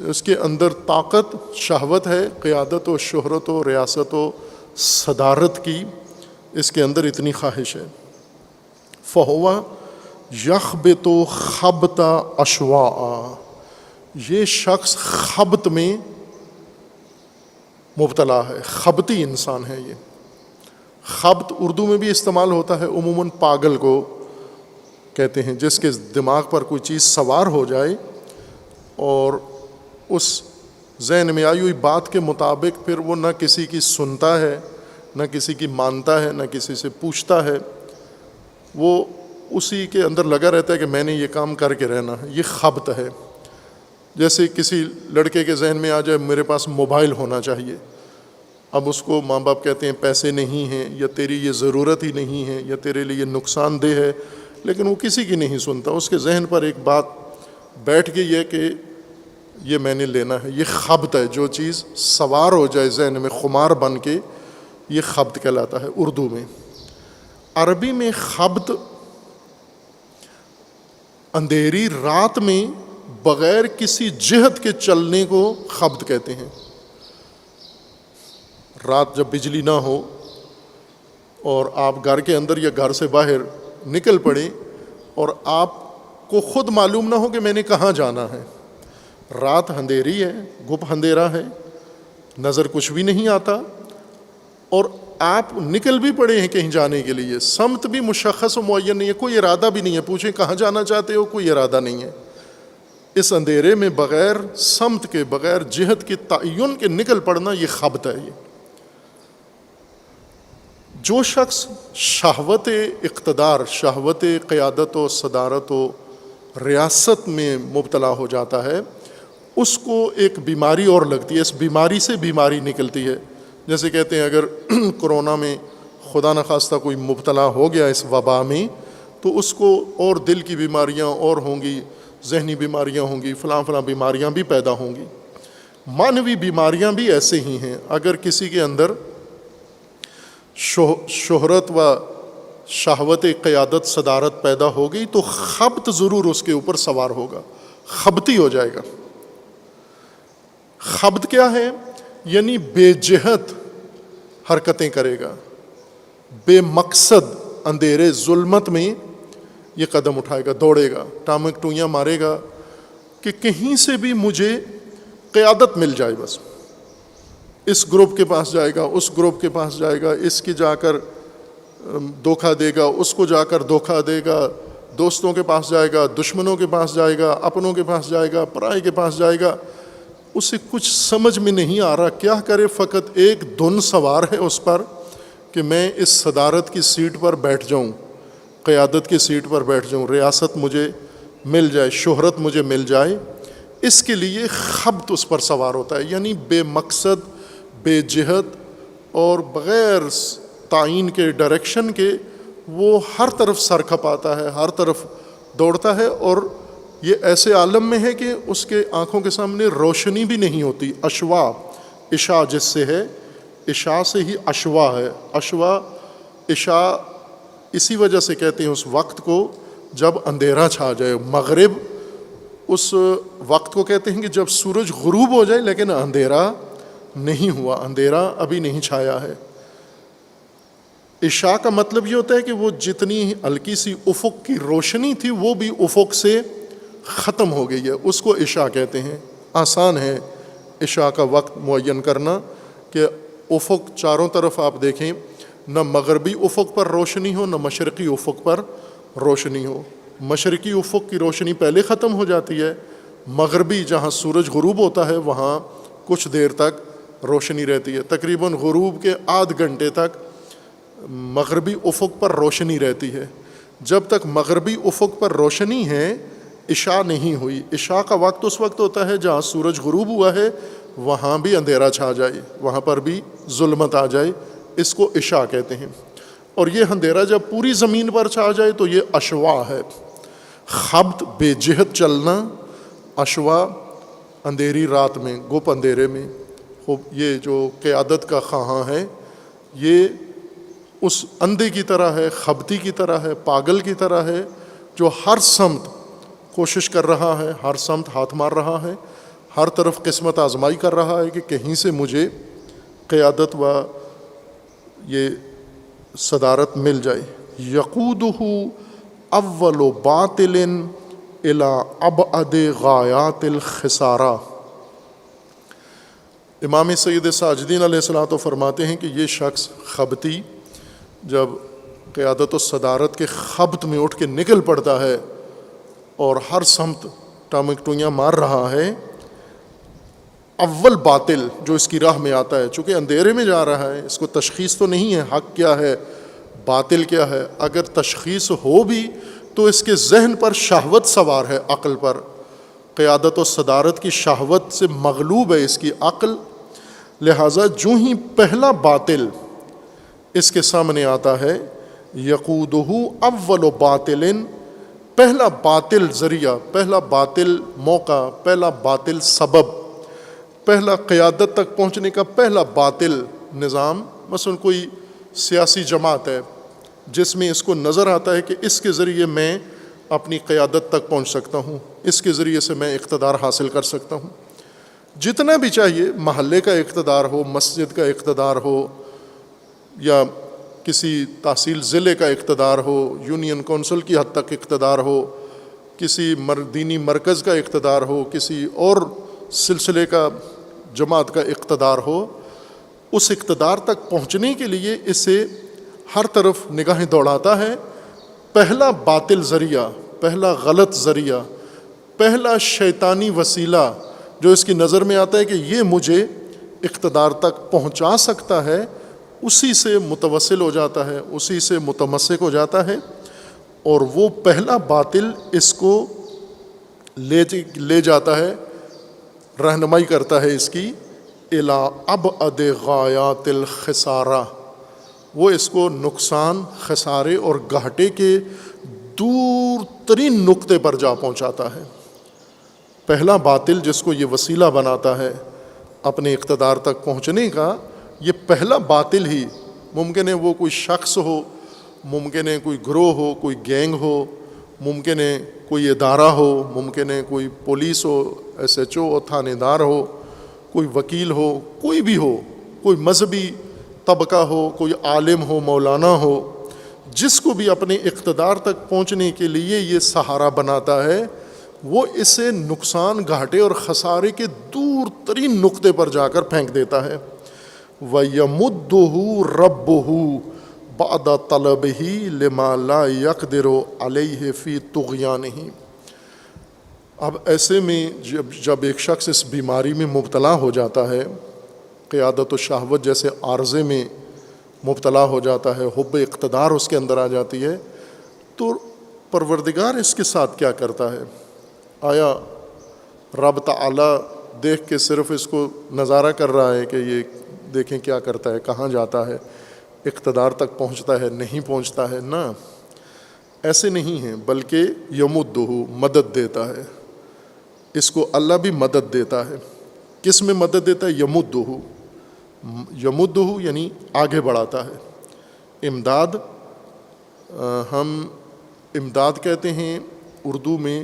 اس کے اندر طاقت شہوت ہے، قیادت و شہرت و ریاست و صدارت کی اس کے اندر اتنی خواہش ہے. فہوا یخبط خبط اشواء، یہ شخص خبط میں مبتلا ہے، خبطی انسان ہے. یہ خبط اردو میں بھی استعمال ہوتا ہے، عموماً پاگل کو کہتے ہیں، جس کے دماغ پر کوئی چیز سوار ہو جائے اور اس ذہن میں آئی ہوئی بات کے مطابق پھر وہ نہ کسی کی سنتا ہے، نہ کسی کی مانتا ہے، نہ کسی سے پوچھتا ہے، وہ اسی کے اندر لگا رہتا ہے کہ میں نے یہ کام کر کے رہنا ہے. یہ خبط ہے. جیسے کسی لڑکے کے ذہن میں آ جائے میرے پاس موبائل ہونا چاہیے، اب اس کو ماں باپ کہتے ہیں پیسے نہیں ہیں، یا تیری یہ ضرورت ہی نہیں ہے، یا تیرے لیے یہ نقصان دہ ہے، لیکن وہ کسی کی نہیں سنتا. اس کے ذہن پر ایک بات بیٹھ گئی ہے کہ یہ میں نے لینا ہے. یہ خبط ہے. جو چیز سوار ہو جائے ذہن میں خمار بن کے، یہ خبط کہلاتا ہے اردو میں. عربی میں خبط اندھیری رات میں بغیر کسی جہت کے چلنے کو خبط کہتے ہیں. رات جب بجلی نہ ہو اور آپ گھر کے اندر یا گھر سے باہر نکل پڑیں اور آپ کو خود معلوم نہ ہو کہ میں نے کہاں جانا ہے، رات اندھیری ہے، گپ اندھیرا ہے، نظر کچھ بھی نہیں آتا، اور آپ نکل بھی پڑے ہیں کہیں جانے کے لیے، سمت بھی مشخص و معین نہیں ہے، کوئی ارادہ بھی نہیں ہے، پوچھیں کہاں جانا چاہتے ہو، کوئی ارادہ نہیں ہے. اس اندھیرے میں بغیر سمت کے، بغیر جہت کے تعین کے نکل پڑنا، یہ خبط ہے. یہ جو شخص شہوت اقتدار، شہوت قیادت و صدارت و ریاست میں مبتلا ہو جاتا ہے، اس کو ایک بیماری اور لگتی ہے. اس بیماری سے بیماری نکلتی ہے. جیسے کہتے ہیں اگر کرونا میں خدا نخواستہ کوئی مبتلا ہو گیا اس وبا میں، تو اس کو اور دل کی بیماریاں اور ہوں گی، ذہنی بیماریاں ہوں گی، فلاں فلاں بیماریاں بھی پیدا ہوں گی. مانوی بیماریاں بھی ایسے ہی ہیں. اگر کسی کے اندر شہرت و شہوت قیادت صدارت پیدا ہو گئی تو خبط ضرور اس کے اوپر سوار ہوگا، خبطی ہو جائے گا. خبط کیا ہے؟ یعنی بے جہت حرکتیں کرے گا، بے مقصد اندھیرے ظلمت میں یہ قدم اٹھائے گا، دوڑے گا، ٹامک ٹوئیاں مارے گا کہ کہیں سے بھی مجھے قیادت مل جائے. بس اس گروپ کے پاس جائے گا، اس گروپ کے پاس جائے گا، اس کی جا کر دھوکہ دے گا، اس کو جا کر دھوکہ دے گا، دوستوں کے پاس جائے گا، دشمنوں کے پاس جائے گا، اپنوں کے پاس جائے گا، پرائے کے پاس جائے گا. اسے کچھ سمجھ میں نہیں آ رہا کیا کرے. فقط ایک دھن سوار ہے اس پر کہ میں اس صدارت کی سیٹ پر بیٹھ جاؤں، قیادت کی سیٹ پر بیٹھ جاؤں، ریاست مجھے مل جائے، شہرت مجھے مل جائے. اس کے لیے خبط اس پر سوار ہوتا ہے. یعنی بے مقصد، بے جہت اور بغیر تعین کے، ڈائریکشن کے، وہ ہر طرف سر کھپاتا ہے، ہر طرف دوڑتا ہے. اور یہ ایسے عالم میں ہے کہ اس کے آنکھوں کے سامنے روشنی بھی نہیں ہوتی. اشوا، عشاء جس سے ہے، عشاء سے ہی اشوا ہے. اشوا، عشاء اسی وجہ سے کہتے ہیں اس وقت کو جب اندھیرا چھا جائے. مغرب اس وقت کو کہتے ہیں کہ جب سورج غروب ہو جائے لیکن اندھیرا نہیں ہوا، اندھیرا ابھی نہیں چھایا ہے. عشاء کا مطلب یہ ہوتا ہے کہ وہ جتنی ہلکی سی افق کی روشنی تھی وہ بھی افق سے ختم ہو گئی ہے، اس کو عشاء کہتے ہیں۔ آسان ہے عشاء کا وقت معین کرنا کہ افق چاروں طرف آپ دیکھیں، نہ مغربی افق پر روشنی ہو نہ مشرقی افق پر روشنی ہو۔ مشرقی افق کی روشنی پہلے ختم ہو جاتی ہے، مغربی جہاں سورج غروب ہوتا ہے وہاں کچھ دیر تک روشنی رہتی ہے، تقریباً غروب کے آدھ گھنٹے تک مغربی افق پر روشنی رہتی ہے۔ جب تک مغربی افق پر روشنی ہے عشاء نہیں ہوئی۔ عشاء کا وقت اس وقت ہوتا ہے جہاں سورج غروب ہوا ہے وہاں بھی اندھیرا چھا جائے، وہاں پر بھی ظلمت آ جائے، اس کو عشاء کہتے ہیں۔ اور یہ اندھیرا جب پوری زمین پر چھا جائے تو یہ اشوا ہے، خبط بے جہت چلنا، اشوا اندھیری رات میں، گپ اندھیرے میں۔ یہ جو قیادت کا خواہاں ہے یہ اس اندھے کی طرح ہے، خبتی کی طرح ہے، پاگل کی طرح ہے، جو ہر سمت کوشش کر رہا ہے، ہر سمت ہاتھ مار رہا ہے، ہر طرف قسمت آزمائی کر رہا ہے کہ کہیں سے مجھے قیادت و یہ صدارت مل جائے۔ یقودہ اول باطل الی ابعد غایات الخسارہ۔ امام سید ساجدین علیہ الصلوۃ فرماتے ہیں کہ یہ شخص خبتی جب قیادت و صدارت کے خبط میں اٹھ کے نکل پڑتا ہے اور ہر سمت ٹامک ٹوئیاں مار رہا ہے، اول باطل جو اس کی راہ میں آتا ہے، چونکہ اندھیرے میں جا رہا ہے، اس کو تشخیص تو نہیں ہے حق کیا ہے باطل کیا ہے، اگر تشخیص ہو بھی تو اس کے ذہن پر شہوت سوار ہے، عقل پر، قیادت و صدارت کی شہوت سے مغلوب ہے اس کی عقل، لہٰذا جو ہی پہلا باطل اس کے سامنے آتا ہے، یقودہ اول باطل، پہلا باطل ذریعہ، پہلا باطل موقع، پہلا باطل سبب، پہلا قیادت تک پہنچنے کا پہلا باطل نظام، مثلا کوئی سیاسی جماعت ہے جس میں اس کو نظر آتا ہے کہ اس کے ذریعے میں اپنی قیادت تک پہنچ سکتا ہوں، اس کے ذریعے سے میں اقتدار حاصل کر سکتا ہوں، جتنا بھی چاہیے، محلے کا اقتدار ہو، مسجد کا اقتدار ہو، یا کسی تحصیل ضلع کا اقتدار ہو، یونین کونسل کی حد تک اقتدار ہو، کسی دینی مرکز کا اقتدار ہو، کسی اور سلسلے کا جماعت کا اقتدار ہو، اس اقتدار تک پہنچنے کے لیے اسے ہر طرف نگاہیں دوڑاتا ہے۔ پہلا باطل ذریعہ، پہلا غلط ذریعہ، پہلا شیطانی وسیلہ جو اس کی نظر میں آتا ہے کہ یہ مجھے اقتدار تک پہنچا سکتا ہے، اسی سے متوسل ہو جاتا ہے، اسی سے متمسک ہو جاتا ہے، اور وہ پہلا باطل اس کو لے جاتا ہے، رہنمائی کرتا ہے اس کی الی ابعد غایات الخسارہ، وہ اس کو نقصان، خسارے اور گھاٹے کے دور ترین نقطے پر جا پہنچاتا ہے۔ پہلا باطل جس کو یہ وسیلہ بناتا ہے اپنے اقتدار تک پہنچنے کا، یہ پہلا باطل ہی، ممکن ہے وہ کوئی شخص ہو، ممکن ہے کوئی گروہ ہو، کوئی گینگ ہو، ممکن ہے کوئی ادارہ ہو، ممکن ہے کوئی پولیس ہو، ایس ایچ او ہو، تھانے دار ہو، کوئی وکیل ہو، کوئی بھی ہو، کوئی مذہبی طبقہ ہو، کوئی عالم ہو، مولانا ہو، جس کو بھی اپنے اقتدار تک پہنچنے کے لیے یہ سہارا بناتا ہے، وہ اسے نقصان، گھاٹے اور خسارے کے دور ترین نقطے پر جا کر پھینک دیتا ہے۔ وَيَمُدُّهُ رَبُّهُ بَعْدَ طَلَبِهِ لِمَا لَا يَقْدِرُ عَلَيْهِ فِي طُغْيَانِهِ۔ اب ایسے میں جب ایک شخص اس بیماری میں مبتلا ہو جاتا ہے، قیادت و شہوت جیسے عارضے میں مبتلا ہو جاتا ہے، حب اقتدار اس کے اندر آ جاتی ہے، تو پروردگار اس کے ساتھ کیا کرتا ہے؟ آیا رب تعالی دیکھ کے صرف اس کو نظارہ کر رہا ہے کہ یہ دیکھیں کیا کرتا ہے، کہاں جاتا ہے، اقتدار تک پہنچتا ہے، نہیں پہنچتا ہے؟ نہ، ایسے نہیں ہیں، بلکہ یمدہ، مدد دیتا ہے اس کو، اللہ بھی مدد دیتا ہے۔ کس میں مدد دیتا ہے؟ یمدہ، یمدہ یعنی آگے بڑھاتا ہے۔ امداد، ہم امداد کہتے ہیں اردو میں،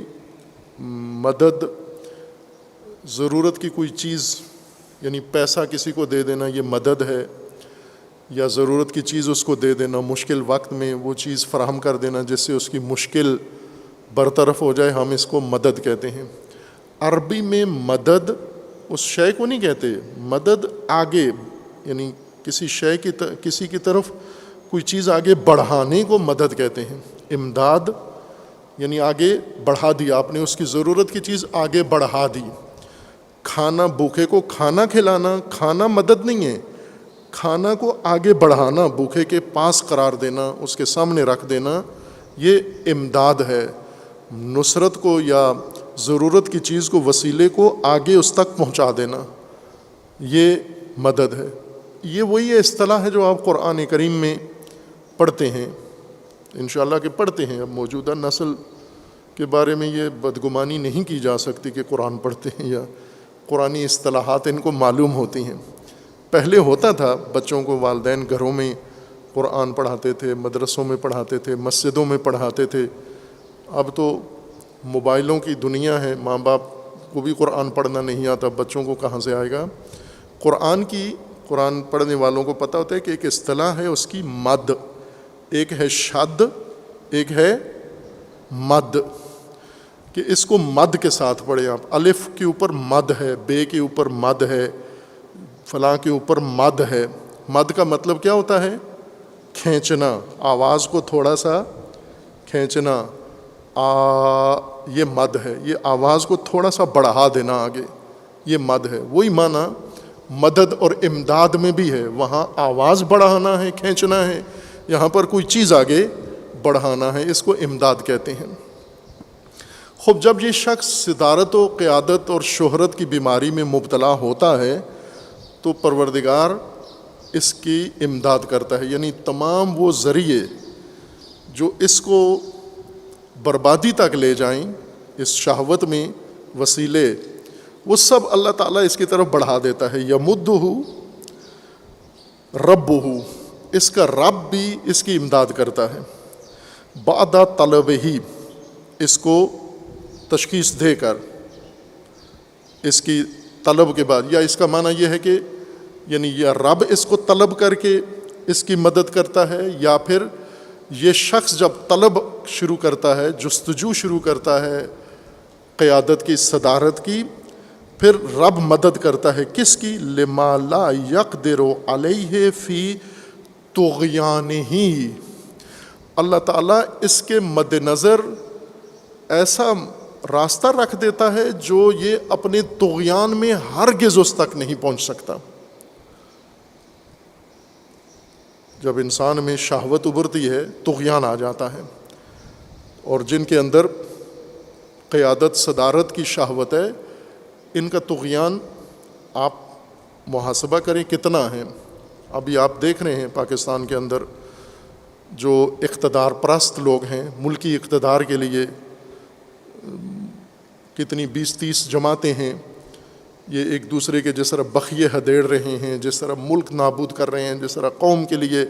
مدد، ضرورت کی کوئی چیز، یعنی پیسہ کسی کو دے دینا یہ مدد ہے، یا ضرورت کی چیز اس کو دے دینا، مشکل وقت میں وہ چیز فراہم کر دینا جس سے اس کی مشکل برطرف ہو جائے ہم اس کو مدد کہتے ہیں۔ عربی میں مدد اس شے کو نہیں کہتے، مدد آگے، یعنی کسی شے کی کسی کی طرف کوئی چیز آگے بڑھانے کو مدد کہتے ہیں۔ امداد یعنی آگے بڑھا دیا آپ نے، اس کی ضرورت کی چیز آگے بڑھا دی۔ کھانا، بھوکے کو کھانا کھلانا، کھانا مدد نہیں ہے، کھانا کو آگے بڑھانا، بھوکے کے پاس قرار دینا، اس کے سامنے رکھ دینا، یہ امداد ہے۔ نصرت کو یا ضرورت کی چیز کو، وسیلے کو آگے اس تک پہنچا دینا، یہ مدد ہے۔ یہ وہی اصطلاح ہے جو آپ قرآن کریم میں پڑھتے ہیں، انشاءاللہ کہ پڑھتے ہیں۔ اب موجودہ نسل کے بارے میں یہ بدگمانی نہیں کی جا سکتی کہ قرآن پڑھتے ہیں یا قرآنی اصطلاحات ان کو معلوم ہوتی ہیں۔ پہلے ہوتا تھا، بچوں کو والدین گھروں میں قرآن پڑھاتے تھے، مدرسوں میں پڑھاتے تھے، مسجدوں میں پڑھاتے تھے۔ اب تو موبائلوں کی دنیا ہے، ماں باپ کو بھی قرآن پڑھنا نہیں آتا، بچوں کو کہاں سے آئے گا؟ قرآن پڑھنے والوں کو پتہ ہوتا ہے کہ ایک اصطلاح ہے اس کی مد، ایک ہے شد، ایک ہے مد، کہ اس کو مد کے ساتھ پڑھیں آپ۔ الف کے اوپر مد ہے، بے کے اوپر مد ہے، فلاں کے اوپر مد ہے۔ مد کا مطلب کیا ہوتا ہے؟ کھینچنا، آواز کو تھوڑا سا کھینچنا، یہ مد ہے، یہ آواز کو تھوڑا سا بڑھا دینا آگے، یہ مد ہے۔ وہی معنی مدد اور امداد میں بھی ہے، وہاں آواز بڑھانا ہے، کھینچنا ہے، یہاں پر کوئی چیز آگے بڑھانا ہے، اس کو امداد کہتے ہیں۔ خوب جب یہ شخص صدارت و قیادت اور شہرت کی بیماری میں مبتلا ہوتا ہے تو پروردگار اس کی امداد کرتا ہے، یعنی تمام وہ ذریعے جو اس کو بربادی تک لے جائیں، اس شہوت میں وسیلے، وہ سب اللہ تعالیٰ اس کی طرف بڑھا دیتا ہے۔ یمدہ ربہ، اس کا رب بھی اس کی امداد کرتا ہے۔ بعد طلبہ، اس کو تشخیص دے کر، اس کی طلب کے بعد، یا اس کا معنی یہ ہے کہ یعنی یا رب اس کو طلب کر کے اس کی مدد کرتا ہے، یا پھر یہ شخص جب طلب شروع کرتا ہے، جستجو شروع کرتا ہے قیادت کی، صدارت کی، پھر رب مدد کرتا ہے کس کی؟ لما لا یقدر علیہ فی طغیانہ، اللہ تعالیٰ اس کے مد نظر ایسا راستہ رکھ دیتا ہے جو یہ اپنے طغیان میں ہرگز اس تک نہیں پہنچ سکتا۔ جب انسان میں شہوت ابھرتی ہے، طغیان آ جاتا ہے، اور جن کے اندر قیادت، صدارت کی شہوت ہے، ان کا طغیان آپ محاسبہ کریں کتنا ہے۔ ابھی آپ دیکھ رہے ہیں پاکستان کے اندر جو اقتدار پرست لوگ ہیں، ملکی اقتدار کے لیے کتنی 20-30 جماعتیں ہیں، یہ ایک دوسرے کے جس طرح بخیے ہدیڑ رہے ہیں، جس طرح ملک نابود کر رہے ہیں، جس طرح قوم کے لیے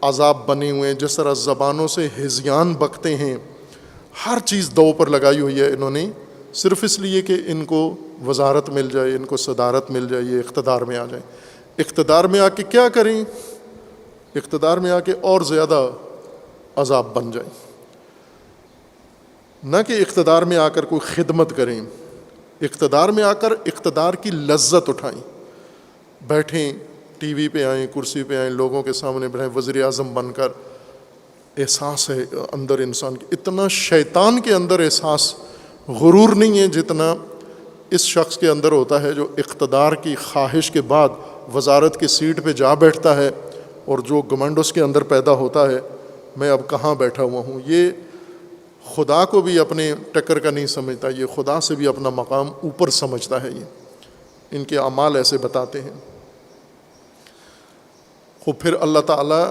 عذاب بنے ہوئے ہیں، جس طرح زبانوں سے ہذیان بکتے ہیں، ہر چیز دو پر لگائی ہوئی ہے انہوں نے، صرف اس لیے کہ ان کو وزارت مل جائے، ان کو صدارت مل جائے، یہ اقتدار میں آ جائیں۔ اقتدار میں آ کے کیا کریں؟ اقتدار میں آ کے اور زیادہ عذاب بن جائیں، نہ کہ اقتدار میں آ کر کوئی خدمت کریں، اقتدار میں آ کر اقتدار کی لذت اٹھائیں، بیٹھیں، ٹی وی پہ آئیں، کرسی پہ آئیں، لوگوں کے سامنے بیٹھیں، وزیر اعظم بن کر۔ احساس ہے اندر انسان کی، اتنا شیطان کے اندر احساس، غرور نہیں ہے جتنا اس شخص کے اندر ہوتا ہے جو اقتدار کی خواہش کے بعد وزارت کی سیٹ پہ جا بیٹھتا ہے، اور جو گھمنڈ اس کے اندر پیدا ہوتا ہے، میں اب کہاں بیٹھا ہوا ہوں۔ یہ خدا کو بھی اپنے ٹکر کا نہیں سمجھتا، یہ خدا سے بھی اپنا مقام اوپر سمجھتا ہے۔ یہ ان کے اعمال ایسے بتاتے ہیں۔ خوب پھر اللہ تعالیٰ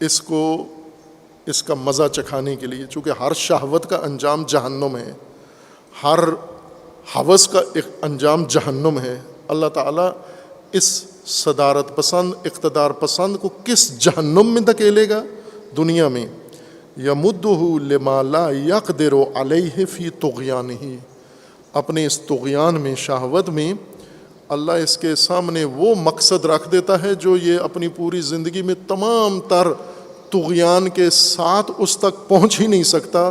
اس کا مزہ چکھانے کے لیے، چونکہ ہر شہوت کا انجام جہنم ہے، ہر ہوس کا انجام جہنم ہے، اللہ تعالیٰ اس صدارت پسند، اقتدار پسند کو کس جہنم میں دھکیلے گا؟ دنیا میں۔ یمدہ لما لا یقدر علیہ فی طغیانہ، اپنے اس طغیان میں، شہوت میں، اللہ اس کے سامنے وہ مقصد رکھ دیتا ہے جو یہ اپنی پوری زندگی میں تمام تر طغیان کے ساتھ اس تک پہنچ ہی نہیں سکتا،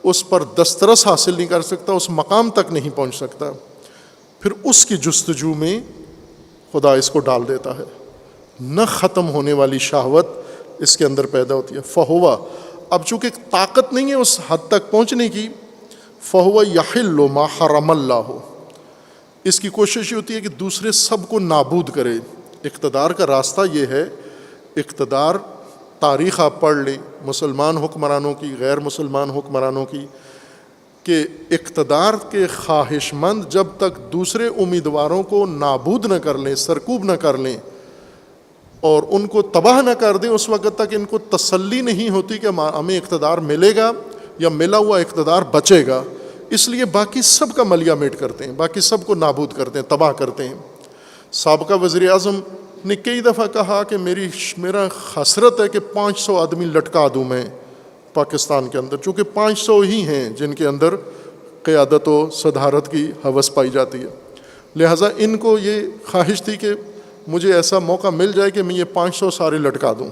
اس پر دسترس حاصل نہیں کر سکتا، اس مقام تک نہیں پہنچ سکتا، پھر اس کی جستجو میں خدا اس کو ڈال دیتا ہے، نہ ختم ہونے والی شہوت اس کے اندر پیدا ہوتی ہے۔ فہوا، اب چونکہ طاقت نہیں ہے اس حد تک پہنچنے کی، فہوا یحل ما حرم اللہ، اس کی کوشش یہ ہوتی ہے کہ دوسرے سب کو نابود کرے۔ اقتدار کا راستہ یہ ہے، اقتدار تاریخ آپ پڑھ لیں مسلمان حکمرانوں کی، غیر مسلمان حکمرانوں کی، کہ اقتدار کے خواہش مند جب تک دوسرے امیدواروں کو نابود نہ کر لیں، سرکوب نہ کر لیں اور ان کو تباہ نہ کر دیں، اس وقت تک ان کو تسلی نہیں ہوتی کہ ہمیں اقتدار ملے گا یا ملا ہوا اقتدار بچے گا، اس لیے باقی سب کا ملیہ میٹ کرتے ہیں، باقی سب کو نابود کرتے ہیں، تباہ کرتے ہیں۔ سابقہ وزیر اعظم نے کئی دفعہ کہا کہ میرا حسرت ہے کہ 500 آدمی لٹکا دوں میں پاکستان کے اندر، چونکہ 500 ہی ہیں جن کے اندر قیادت و صدارت کی ہوس پائی جاتی ہے، لہٰذا ان کو یہ خواہش تھی کہ مجھے ایسا موقع مل جائے کہ میں یہ 500 سارے لٹکا دوں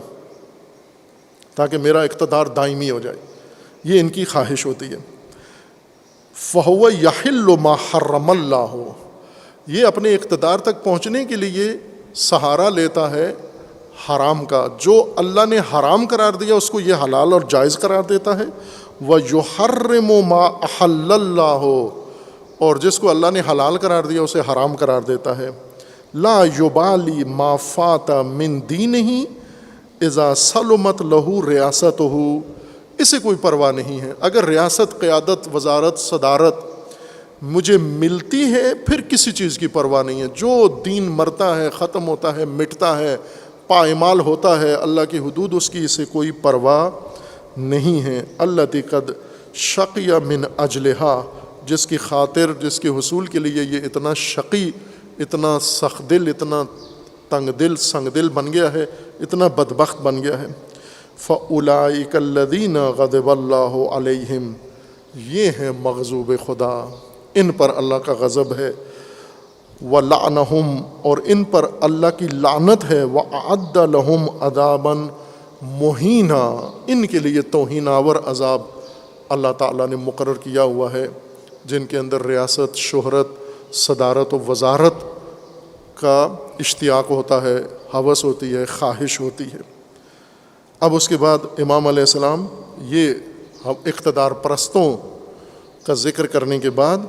تاکہ میرا اقتدار دائمی ہو جائے، یہ ان کی خواہش ہوتی ہے۔ فَهُوَ يَحِلُّ مَا حَرَّمَ اللَّهُ، یہ اپنے اقتدار تک پہنچنے کے لیے سہارا لیتا ہے حرام کا، جو اللہ نے حرام قرار دیا اس کو یہ حلال اور جائز قرار دیتا ہے۔ وَيُحَرِّمُ مَا أَحَلَّ اللَّهُ، اور جس کو اللہ نے حلال قرار دیا اسے حرام قرار دیتا ہے۔ لا یبالی ما فات من دینہ اذا سلمت لہو ریاستہ، اسے کوئی پرواہ نہیں ہے اگر ریاست، قیادت، وزارت، صدارت مجھے ملتی ہے، پھر کسی چیز کی پرواہ نہیں ہے۔ جو دین مرتا ہے، ختم ہوتا ہے، مٹتا ہے، پائمال ہوتا ہے، اللہ کی حدود اس کی، اسے کوئی پرواہ نہیں ہے۔ التی قد شقی من اجلہا، جس کی خاطر، جس کے حصول کے لیے یہ اتنا شقی، اتنا سخت دل، اتنا تنگ دل، سنگ دل بن گیا ہے، اتنا بدبخت بن گیا ہے۔ فَأُولَئِكَ الَّذِينَ غَضِبَ اللَّهُ عَلَيْهِمْ، یہ ہیں مغضوب خدا، ان پر اللہ کا غضب ہے۔ وَلَعْنَهُمْ، اور ان پر اللہ کی لعنت ہے۔ وَأَعَدَّ لَهُمْ عَذَابًا مُهِينًا، ان کے لیے توہین آور عذاب اللہ تعالیٰ نے مقرر کیا ہوا ہے، جن کے اندر ریاست، شہرت، صدارت و وزارت کا اشتیاق ہوتا ہے، ہوس ہوتی ہے، خواہش ہوتی ہے۔ اب اس کے بعد امام علیہ السلام یہ اقتدار پرستوں کا ذکر کرنے کے بعد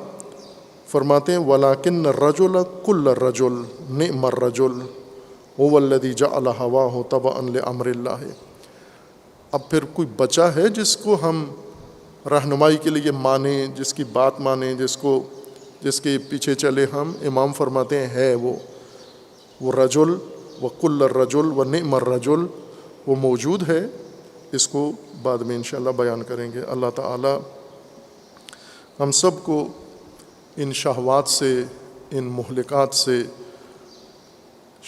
فرماتے ہیں وَلَٰكِنَّ الرَّجُلَ كُلَّ الرَّجُلِ نِعْمَ الرَّجُلُ هُوَ الَّذِي جَعَلَ هَوَاهُ تَبَعًا لِأَمْرِ اللَّهِ۔ اب پھر کوئی بچہ ہے جس کو ہم رہنمائی کے لیے مانیں، جس کی بات مانیں، جس کے پیچھے چلے ہم؟ امام فرماتے ہیں ہے وہ رجل، وَكُلَّ الرَّجُلِ وَنِعْمَ الرَّجُلُ، وہ موجود ہے، اس کو بعد میں انشاءاللہ بیان کریں گے۔ اللہ تعالی ہم سب کو ان شہوات سے، ان مہلکات سے،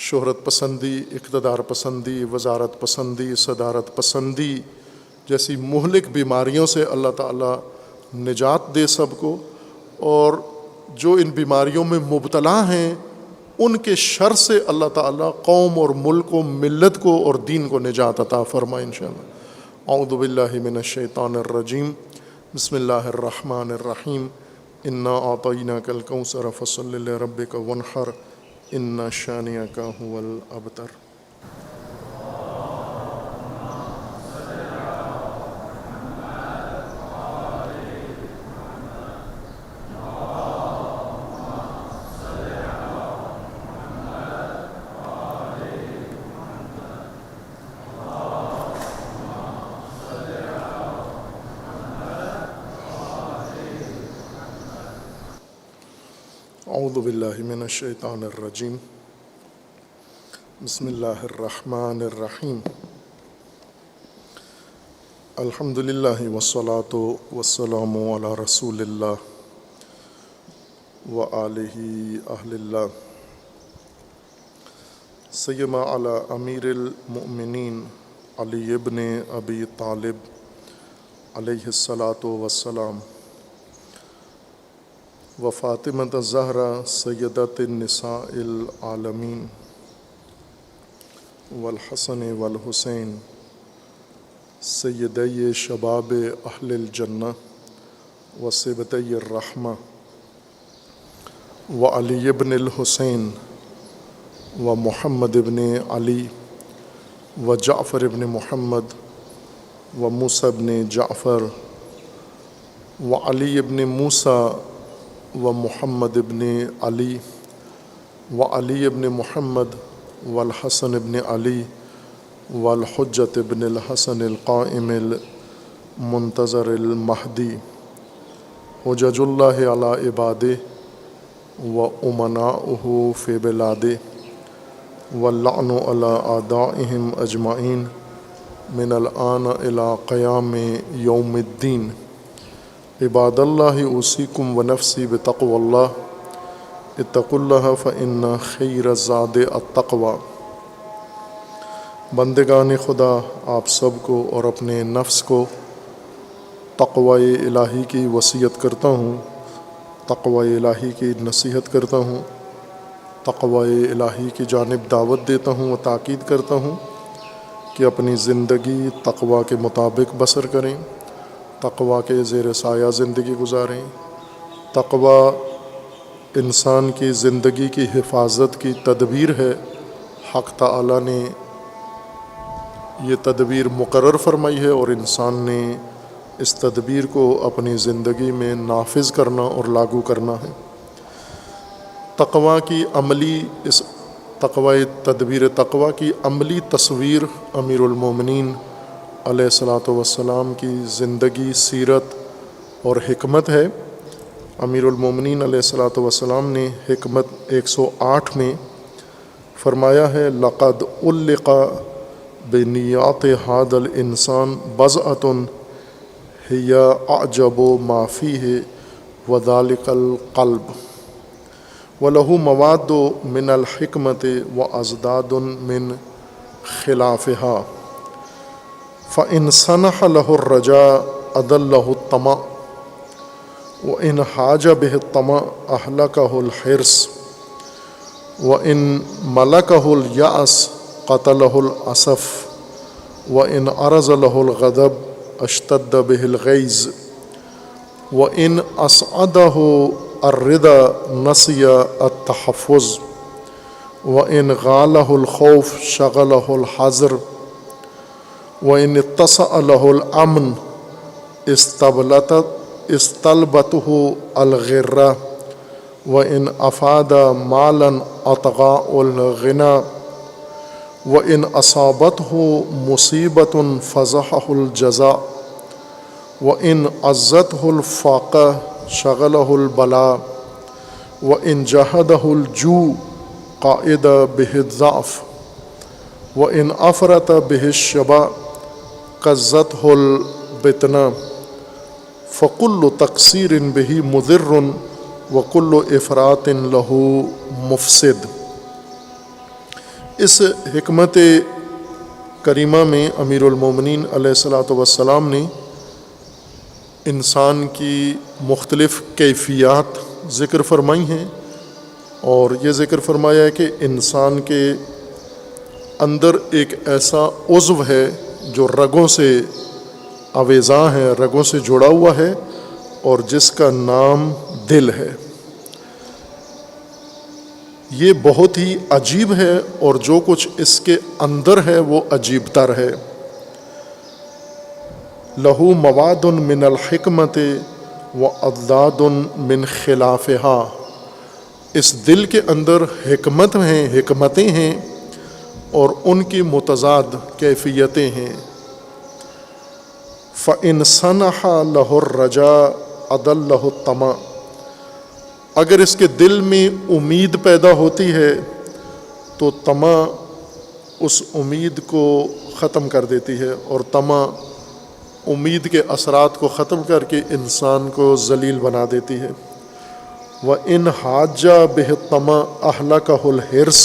شہرت پسندی، اقتدار پسندی، وزارت پسندی، صدارت پسندی جیسی مہلک بیماریوں سے اللہ تعالی نجات دے سب کو، اور جو ان بیماریوں میں مبتلا ہیں ان کے شر سے اللہ تعالیٰ قوم اور ملک و ملت کو اور دین کو نجات عطا فرمائے انشاءاللہ۔ اعوذ باللہ من الشیطان الرجیم، بسم اللہ الرحمن الرحیم۔ انا اعطیناک الکوثر فصل لربک وانحر ان شانئک هو الابتر۔ اعوذ باللہ من الشیطان الرجیم، بسم اللہ الرحمن الرحیم۔ الحمد للہ والصلاة والسلام علی رسول اللہ وآلہ اہل اللہ، سیما علی امیر المؤمنین علی ابن ابی طالب علیہ الصلاة والسلام، و فاطمۃ الزہرا سیدۃ النساء العالمین، والحسن والحسین سیدی شباب اہل الجنہ، وصبتي الرحمة وعلي بن الحسين ومحمد بن علي وجعفر بن محمد وموسى بن جعفر وعلي بن موسى ومحمد بن علي وعلي بن محمد والحسن بن علي والحجة بن الحسن القائم المنتظر المهدي حجج الله على عباده وأمناؤه في بلاده واللعن على أعدائهم أجمعين من الآن إلى قيام يوم الدين. عباد الله أوصيكم ونفسي بتقوى الله اتقوا الله فإن خير الزاد التقوى. بندگان خدا، آپ سب کو اور اپنے نفس کو تقوی الہی کی وصیت کرتا ہوں، تقوی الہی کی نصیحت کرتا ہوں، تقوی الہی کی جانب دعوت دیتا ہوں و تاکید کرتا ہوں کہ اپنی زندگی تقوی کے مطابق بسر کریں، تقوی کے زیر سایہ زندگی گزاریں۔ تقوی انسان کی زندگی کی حفاظت کی تدبیر ہے۔ حق تعالی نے یہ تدبیر مقرر فرمائی ہے اور انسان نے اس تدبیر کو اپنی زندگی میں نافذ کرنا اور لاگو کرنا ہے۔ تقوی کی عملی تدبیر تقوی کی عملی تصویر امیر المومنین علیہ الصلاۃ والسلام کی زندگی، سیرت اور حکمت ہے۔ امیر المومنین علیہ الصلاۃ والسلام نے حکمت 108 میں فرمایا ہے: لقد علق بنیات هذا الانسان بضعة هي اعجب ما فيه وذلك القلب وله مواد من الحكمة وازداد من خلافها فإن سنح له الرجاء أضله الطمع وإن حاج به الطمع أهلكه الحرص وإن ملكه اليأس قتله الأسف وإن أرز له الغضب اشتد به الغيظ وإن أسعده الرضا نسي التحفظ وإن غاله الخوف شغله الحذر وإن اتسع له الأمن استلبته الغرة وإن أفاد مالا أطغى الغنى وإن أصابته مصيبة فزحه الجزاء وإن عزته الفاقة شغله البلاء وإن جهده الجوع قائد به الضعف وإن أفرط به الشبع قزته البطنة فكل تقصير به مضر وكل إفراط له مفسد۔ اس حکمت کریمہ میں امیر المومنین علیہ الصلاۃ والسلام نے انسان کی مختلف کیفیات ذکر فرمائی ہیں، اور یہ ذکر فرمایا ہے کہ انسان کے اندر ایک ایسا عضو ہے جو رگوں سے آویزاں ہے، رگوں سے جڑا ہوا ہے، اور جس کا نام دل ہے۔ یہ بہت ہی عجیب ہے، اور جو کچھ اس کے اندر ہے وہ عجیب تر ہے۔ لہو مواد من الحکمت و اضداد من خلافها، اس دل کے اندر حکمتیں ہیں اور ان کی متضاد کیفیتیں ہیں۔ فَإِنْ سَنَحَ لَهُ الرَّجَاءُ أَضَلَّهُ الطَّمَعُ، اگر اس کے دل میں امید پیدا ہوتی ہے تو طمع اس امید کو ختم کر دیتی ہے، اور طمع امید کے اثرات کو ختم کر کے انسان کو ذلیل بنا دیتی ہے۔ وَإِنْ حَاجَّ بِهِ الطَّمَعُ أَهْلَكَهُ الْحِرْصُ،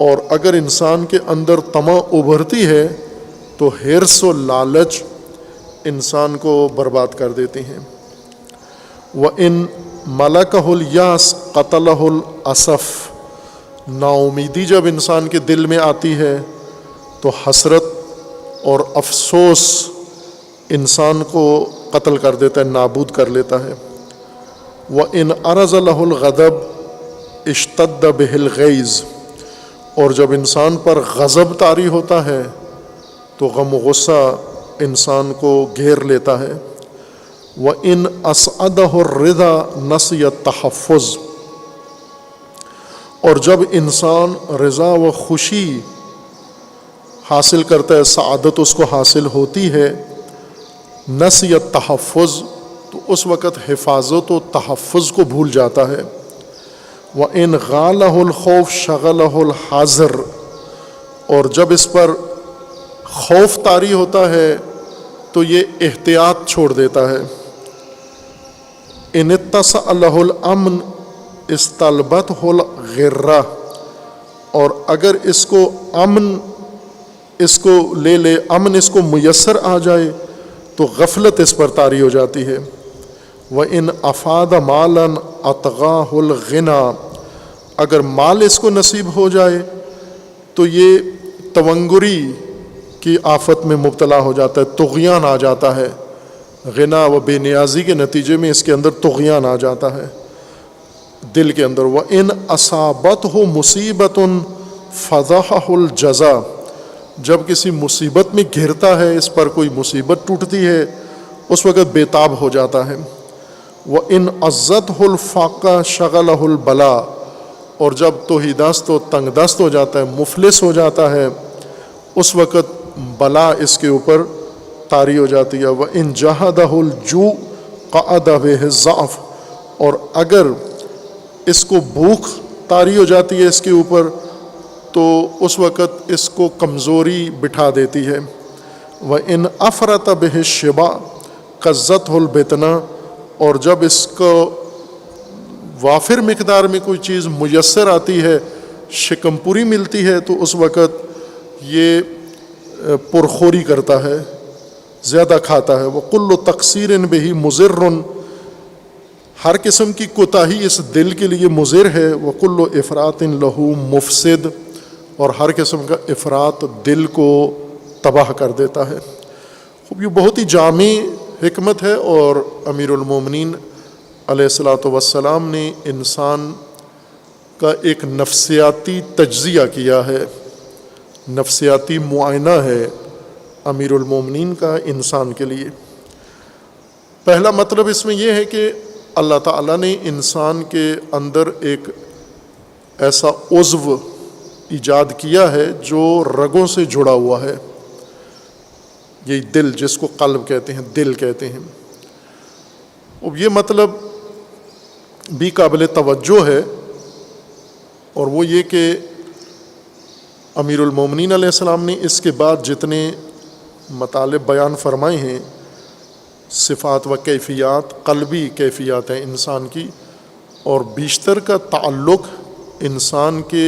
اور اگر انسان کے اندر طمع ابھرتی ہے تو حرص و لالچ انسان کو برباد کر دیتی ہیں۔ وَإِنْ مَلَكَهُ الْيَأْسُ قَتَلَهُ الْأَسَفُ، نا امیدی جب انسان کے دل میں آتی ہے تو حسرت اور افسوس انسان کو قتل کر دیتا ہے، نابود کر لیتا ہے۔ وَإِنْ أَرَزَ لَهُ الْغَضَبُ اشْتَدَّ بِهِ الْغَيْظُ، اور جب انسان پر غضب طاری ہوتا ہے تو غم و غصہ انسان کو گھیر لیتا ہے۔ وَإِنْ أَسْعَدَهُ الرِّضَى نَسِيَ التَّحَفُّظ، اور جب انسان رضا و خوشی حاصل کرتا ہے، سعادت اس کو حاصل ہوتی ہے، نسی التحفظ، تو اس وقت حفاظت و تحفظ کو بھول جاتا ہے۔ وَإِنْ غَالَهُ الْخَوْفُ شَغَلَهُ الْحَذْرُ، اور جب اس پر خوف طاری ہوتا ہے تو یہ احتیاط چھوڑ دیتا ہے۔ إِنِ اتَّسَعَ لَهُ الْأَمْنُ اسْتَلْبَتْهُ الْغِرَّةُ، اور اگر اس کو امن اس کو لے لے، امن اس کو میسر آ جائے تو غفلت اس پر طاری ہو جاتی ہے۔ وَإِنْ أَفَادَ مَالًا أَطْغَاهُ الْغِنَى، اگر مال اس کو نصیب ہو جائے تو یہ تونگری کی آفت میں مبتلا ہو جاتا ہے، طغیان آ جاتا ہے، غنا و بے نیازی کے نتیجے میں اس کے اندر طغیان آ جاتا ہے دل کے اندر۔ وَإِنْ أَصَابَتْهُ مُصِيبَةٌ فَضَحَهُ الْجَزَاءُ، جب کسی مصیبت میں گھرتا ہے، اس پر کوئی مصیبت ٹوٹتی ہے، اس وقت بے تاب ہو جاتا ہے۔ وَإِنْ عَزَّتْهُ الْفَاقَةُ شَغَلَهُ الْبَلَاءُ، اور جب توحید دست و تنگ دست ہو جاتا ہے، مفلس ہو جاتا ہے، اس وقت بلا اس کے اوپر طاری ہو جاتی ہے۔ وَإِنْ جَهَدَهُ الْجُوعُ قَعَدَ بِهِ الضَّعْفُ، اور اگر اس کو بھوک طاری ہو جاتی ہے اس کے اوپر تو اس وقت اس کو کمزوری بٹھا دیتی ہے۔ وَإِنْ أَفْرَطَ بِهِ الشِّبَعُ قَزَّتْهُ الْبِطْنَةُ، اور جب اس کو وافر مقدار میں کوئی چیز میسر آتی ہے، شکم پوری ملتی ہے، تو اس وقت یہ پرخوری کرتا ہے، زیادہ کھاتا ہے۔ وَكُلُّ تَقْصِيرٍ بِهِ مُضِرٌّ، ہر قسم کی کوتاہی اس دل کے لیے مضر ہے۔ وَكُلُّ إِفْرَاطٍ لَهُ مُفْسِدٌ، اور ہر قسم کا افراط دل کو تباہ کر دیتا ہے۔ خوب، یہ بہت ہی جامع حکمت ہے، اور امیر المومنین علیہ الصلاۃ والسلام نے انسان کا ایک نفسیاتی تجزیہ کیا ہے، نفسیاتی معائنہ ہے امیر المومنین کا انسان کے لیے۔ پہلا مطلب اس میں یہ ہے کہ اللہ تعالیٰ نے انسان کے اندر ایک ایسا عضو ایجاد کیا ہے جو رگوں سے جڑا ہوا ہے، یہ دل، جس کو قلب کہتے ہیں، دل کہتے ہیں۔ اب یہ مطلب بھی قابل توجہ ہے، اور وہ یہ کہ امیر المومنین علیہ السلام نے اس کے بعد جتنے مطالب بیان فرمائے ہیں، صفات و کیفیات، قلبی کیفیات ہیں انسان کی، اور بیشتر کا تعلق انسان کے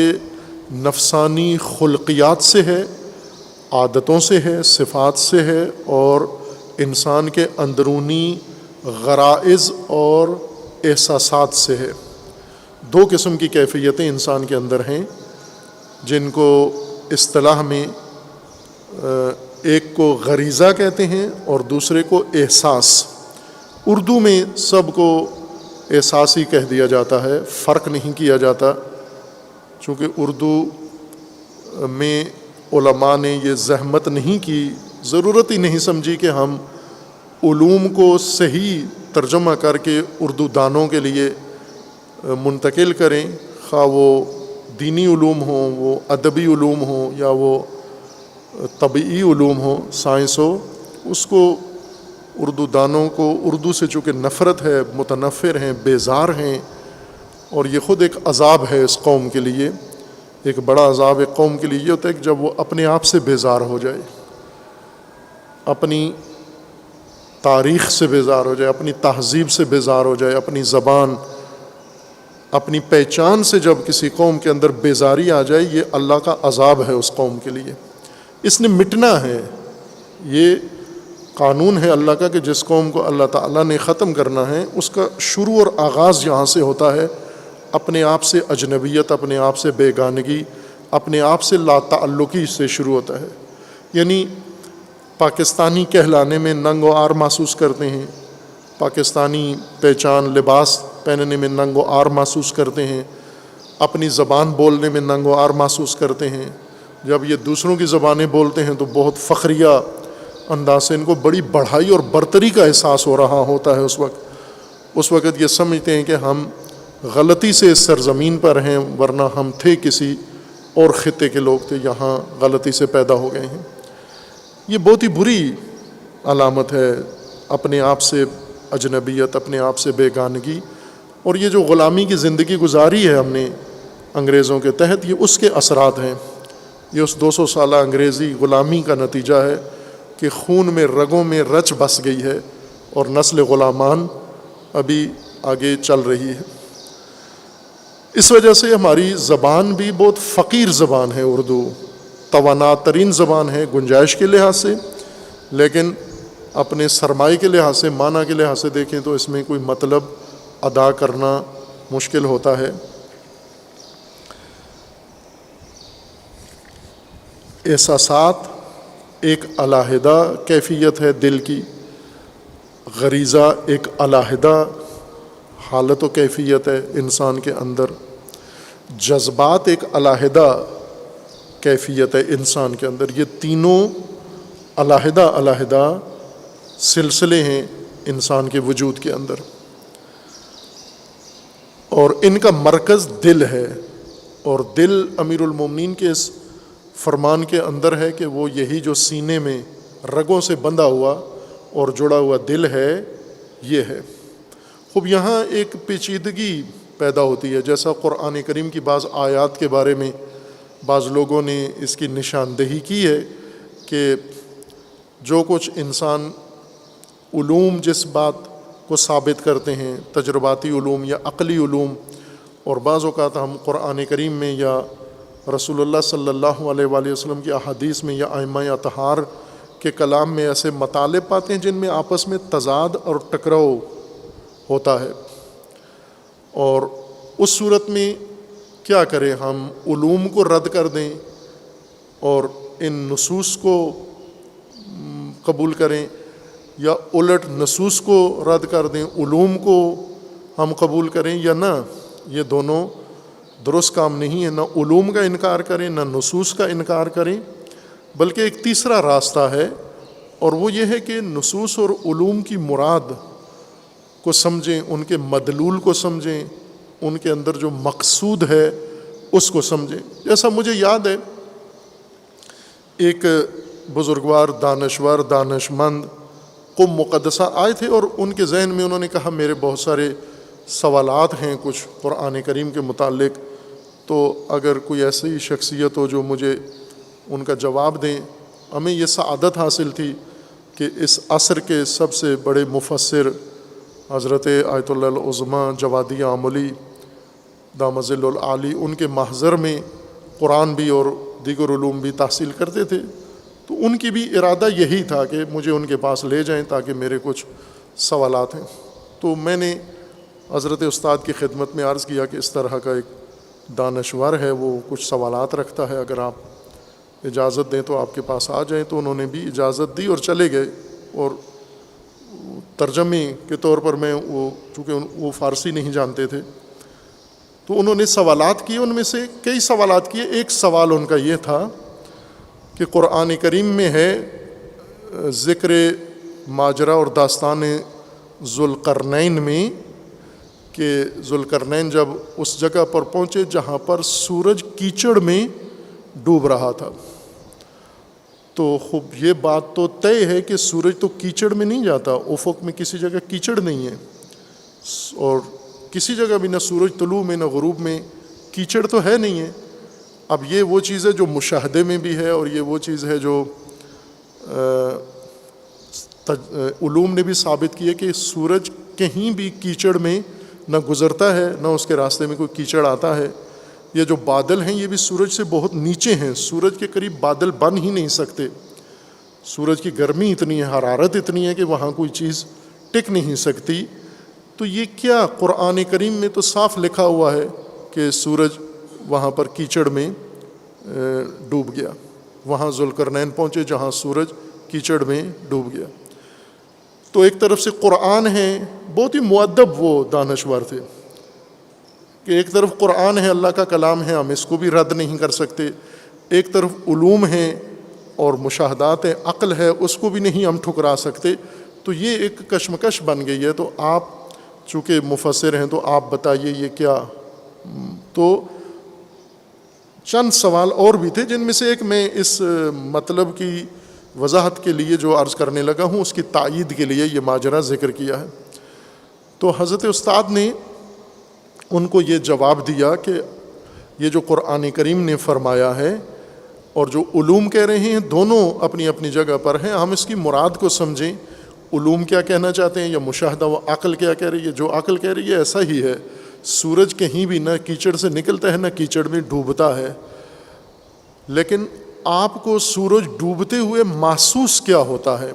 نفسانی خلقیات سے ہے، عادتوں سے ہے، صفات سے ہے، اور انسان کے اندرونی غرائز اور احساسات سے ہے۔ دو قسم کی کیفیتیں انسان کے اندر ہیں، جن کو اصطلاح میں ایک کو غریزہ کہتے ہیں اور دوسرے کو احساس۔ اردو میں سب کو احساس ہی کہہ دیا جاتا ہے، فرق نہیں کیا جاتا، چونکہ اردو میں علماء نے یہ زحمت نہیں کی، ضرورت ہی نہیں سمجھی کہ ہم علوم کو صحیح ترجمہ کر کے اردو دانوں کے لیے منتقل کریں، خواہ وہ دینی علوم ہوں، وہ ادبی علوم ہوں، یا وہ طبعی علوم ہوں، سائنس ہو۔ اس کو اردو دانوں کو اردو سے چونکہ نفرت ہے، متنفر ہیں، بیزار ہیں، اور یہ خود ایک عذاب ہے اس قوم کے لیے۔ ایک بڑا عذاب ایک قوم کے لیے یہ ہوتا ہے کہ جب وہ اپنے آپ سے بیزار ہو جائے، اپنی تاریخ سے بیزار ہو جائے، اپنی تہذیب سے بیزار ہو جائے، اپنی زبان، اپنی پہچان سے جب کسی قوم کے اندر بیزاری آ جائے، یہ اللہ کا عذاب ہے اس قوم کے لیے۔ اس نے مٹنا ہے، یہ قانون ہے اللہ کا کہ جس قوم کو اللہ تعالیٰ نے ختم کرنا ہے، اس کا شروع اور آغاز یہاں سے ہوتا ہے، اپنے آپ سے اجنبیت، اپنے آپ سے بیگانگی، اپنے آپ سے لا تعلقی سے شروع ہوتا ہے۔ یعنی پاکستانی کہلانے میں ننگ و عار محسوس کرتے ہیں، پاکستانی پہچان لباس پہننے میں ننگ و عار محسوس کرتے ہیں، اپنی زبان بولنے میں ننگ و عار محسوس کرتے ہیں۔ جب یہ دوسروں کی زبانیں بولتے ہیں تو بہت فخریہ انداز سے ان کو بڑی بڑھائی اور برتری کا احساس ہو رہا ہوتا ہے۔ اس وقت یہ سمجھتے ہیں کہ ہم غلطی سے اس سرزمین پر ہیں، ورنہ ہم تھے کسی اور خطے کے لوگ تھے، یہاں غلطی سے پیدا ہو گئے ہیں۔ یہ بہت ہی بری علامت ہے، اپنے آپ سے اجنبیت، اپنے آپ سے بیگانگی، اور یہ جو غلامی کی زندگی گزاری ہے ہم نے انگریزوں کے تحت، یہ اس کے اثرات ہیں۔ یہ اس 200 سالہ انگریزی غلامی کا نتیجہ ہے کہ خون میں رگوں میں رچ بس گئی ہے، اور نسل غلامان ابھی آگے چل رہی ہے۔ اس وجہ سے ہماری زبان بھی بہت فقیر زبان ہے، اردو توانا ترین زبان ہے گنجائش کے لحاظ سے، لیکن اپنے سرمائے کے لحاظ سے، معنی کے لحاظ سے دیکھیں تو اس میں کوئی مطلب ادا کرنا مشکل ہوتا ہے۔ احساسات ایک علیحدہ کیفیت ہے دل کی، غریزہ ایک علیحدہ حالت و کیفیت ہے انسان کے اندر، جذبات ایک علیحدہ کیفیت ہے انسان کے اندر۔ یہ تینوں علیحدہ علیحدہ سلسلے ہیں انسان کے وجود کے اندر، اور ان کا مرکز دل ہے، اور دل امیر المومنین کے اس فرمان کے اندر ہے کہ وہ یہی جو سینے میں رگوں سے بندھا ہوا اور جڑا ہوا دل ہے یہ ہے۔ خوب یہاں ایک پیچیدگی پیدا ہوتی ہے، جیسا قرآن کریم کی بعض آیات کے بارے میں بعض لوگوں نے اس کی نشاندہی کی ہے کہ جو کچھ انسان علوم جس بات کو ثابت کرتے ہیں، تجرباتی علوم یا عقلی علوم، اور بعض اوقات ہم قرآن کریم میں یا رسول اللہ صلی اللہ علیہ وآلہ وسلم کی احادیث میں یا ائمہ اطہار کے کلام میں ایسے مطالب پاتے ہیں جن میں آپس میں تضاد اور ٹکراؤ ہوتا ہے، اور اس صورت میں کیا کریں؟ ہم علوم کو رد کر دیں اور ان نصوص کو قبول کریں، یا الٹ نصوص کو رد کر دیں، علوم کو ہم قبول کریں، یا نہ؟ یہ دونوں درست کام نہیں ہے، نہ علوم کا انکار کریں نہ نصوص کا انکار کریں، بلکہ ایک تیسرا راستہ ہے، اور وہ یہ ہے کہ نصوص اور علوم کی مراد کو سمجھیں، ان کے مدلول کو سمجھیں، ان کے اندر جو مقصود ہے اس کو سمجھیں۔ جیسا مجھے یاد ہے ایک بزرگوار دانشور دانشمند قم مقدسہ آئے تھے، اور ان کے ذہن میں انہوں نے کہا میرے بہت سارے سوالات ہیں کچھ قرآن کریم کے متعلق، تو اگر کوئی ایسی شخصیت ہو جو مجھے ان کا جواب دیں۔ ہمیں یہ سعادت حاصل تھی کہ اس عصر کے سب سے بڑے مفسر حضرت آیت اللہ العظمیٰ جوادی عاملی دامت ظل العالی، ان کے محضر میں قرآن بھی اور دیگر علوم بھی تحصیل کرتے تھے، تو ان کی بھی ارادہ یہی تھا کہ مجھے ان کے پاس لے جائیں تاکہ میرے کچھ سوالات ہیں۔ تو میں نے حضرت استاد کی خدمت میں عرض کیا کہ اس طرح کا ایک دانشور ہے، وہ کچھ سوالات رکھتا ہے، اگر آپ اجازت دیں تو آپ کے پاس آ جائیں۔ تو انہوں نے بھی اجازت دی اور چلے گئے، اور ترجمے کے طور پر میں چونکہ وہ فارسی نہیں جانتے تھے تو انہوں نے سوالات کیے، ان میں سے کئی سوالات کیے۔ ایک سوال ان کا یہ تھا کہ قرآن کریم میں ہے ذکر ماجرا اور داستان ذوالقرنین میں کہ ذوالقرنین جب اس جگہ پر پہنچے جہاں پر سورج کیچڑ میں ڈوب رہا تھا، تو خوب یہ بات تو طے ہے کہ سورج تو کیچڑ میں نہیں جاتا، افق میں کسی جگہ کیچڑ نہیں ہے، اور کسی جگہ بھی نہ سورج طلوع میں نہ غروب میں کیچڑ تو ہے نہیں ہے۔ اب یہ وہ چیز ہے جو مشاہدے میں بھی ہے، اور یہ وہ چیز ہے جو علوم نے بھی ثابت کی ہے کہ سورج کہیں بھی کیچڑ میں نہ گزرتا ہے نہ اس کے راستے میں کوئی کیچڑ آتا ہے۔ یہ جو بادل ہیں یہ بھی سورج سے بہت نیچے ہیں، سورج کے قریب بادل بن ہی نہیں سکتے، سورج کی گرمی اتنی ہے، حرارت اتنی ہے کہ وہاں کوئی چیز ٹک نہیں سکتی۔ تو یہ کیا قرآن کریم میں تو صاف لکھا ہوا ہے کہ سورج وہاں پر کیچڑ میں ڈوب گیا، وہاں ذوالقرنین پہنچے جہاں سورج کیچڑ میں ڈوب گیا۔ تو ایک طرف سے قرآن ہے، بہت ہی مؤدب وہ دانشور تھے کہ ایک طرف قرآن ہے، اللہ کا کلام ہے، ہم اس کو بھی رد نہیں کر سکتے، ایک طرف علوم ہیں اور مشاہدات عقل ہے، اس کو بھی نہیں ہم ٹھکرا سکتے۔ تو یہ ایک کشمکش بن گئی ہے۔ تو آپ چونکہ مفسر ہیں تو آپ بتائیے یہ کیا۔ تو چند سوال اور بھی تھے، جن میں سے ایک میں اس مطلب کی وضاحت کے لیے جو عرض کرنے لگا ہوں، اس کی تائید کے لیے یہ ماجرا ذکر کیا ہے۔ تو حضرت استاد نے ان کو یہ جواب دیا کہ یہ جو قرآن کریم نے فرمایا ہے اور جو علوم کہہ رہے ہیں، دونوں اپنی اپنی جگہ پر ہیں، ہم اس کی مراد کو سمجھیں۔ علوم کیا کہنا چاہتے ہیں یا مشاہدہ و عقل کیا کہہ رہی ہے؟ جو عقل کہہ رہی ہے ایسا ہی ہے، سورج کہیں بھی نہ کیچڑ سے نکلتا ہے نہ کیچڑ میں ڈوبتا ہے، لیکن آپ کو سورج ڈوبتے ہوئے محسوس کیا ہوتا ہے؟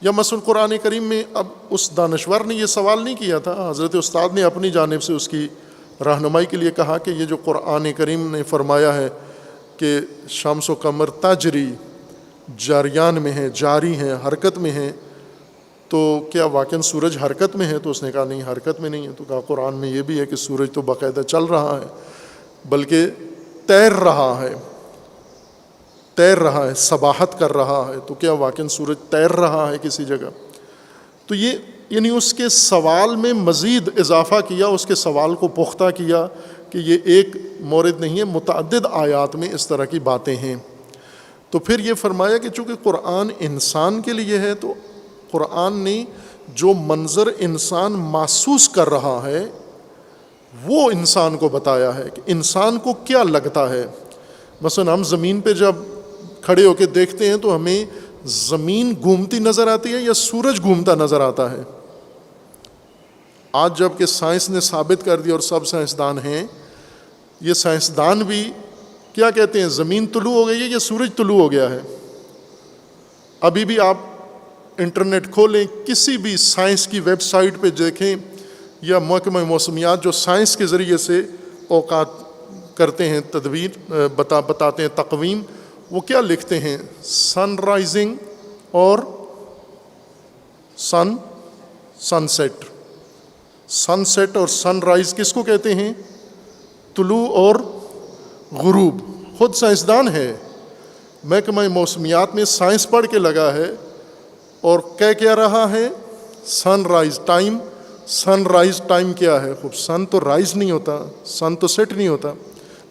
یا مثلا قرآن کریم میں اب اس دانشور نے یہ سوال نہیں کیا تھا، حضرت استاد نے اپنی جانب سے اس کی رہنمائی کے لیے کہا کہ یہ جو قرآن کریم نے فرمایا ہے کہ شمس و قمر تجری، جریان میں ہیں، جاری ہیں، حرکت میں ہیں، تو کیا واقعاً سورج حرکت میں ہے؟ تو اس نے کہا نہیں، حرکت میں نہیں ہے۔ تو کہا قرآن میں یہ بھی ہے کہ سورج تو باقاعدہ چل رہا ہے، بلکہ تیر رہا ہے، سباحت کر رہا ہے، تو کیا واقعاً سورج تیر رہا ہے کسی جگہ؟ تو یہ یعنی اس کے سوال میں مزید اضافہ کیا، اس کے سوال کو پختہ کیا کہ یہ ایک مورد نہیں ہے، متعدد آیات میں اس طرح کی باتیں ہیں۔ تو پھر یہ فرمایا کہ چونکہ قرآن انسان کے لیے ہے، تو قرآن نے جو منظر انسان محسوس کر رہا ہے وہ انسان کو بتایا ہے کہ انسان کو کیا لگتا ہے۔ مثلا ہم زمین پہ جب کھڑے ہو کے دیکھتے ہیں تو ہمیں زمین گھومتی نظر آتی ہے یا سورج گھومتا نظر آتا ہے؟ آج جب کہ سائنس نے ثابت کر دیا اور سب سائنسدان ہیں، یہ سائنسدان بھی کیا کہتے ہیں، زمین طلوع ہو گئی ہے یا سورج طلوع ہو گیا ہے؟ ابھی بھی آپ انٹرنیٹ کھولیں، کسی بھی سائنس کی ویب سائٹ پہ دیکھیں یا محکمہ موسمیات جو سائنس کے ذریعے سے اوقات کرتے ہیں، تدبیر بتاتے ہیں، تقویم، وہ کیا لکھتے ہیں؟ سن رائزنگ اور سن سیٹ اور سن رائز کس کو کہتے ہیں؟ طلوع اور غروب۔ خود سائنسدان ہے، محکمہ موسمیات میں سائنس پڑھ کے لگا ہے اور کہہ کیا رہا ہے؟ سن رائز ٹائم کیا ہے؟ خوب سن تو رائز نہیں ہوتا، سن تو سیٹ نہیں ہوتا،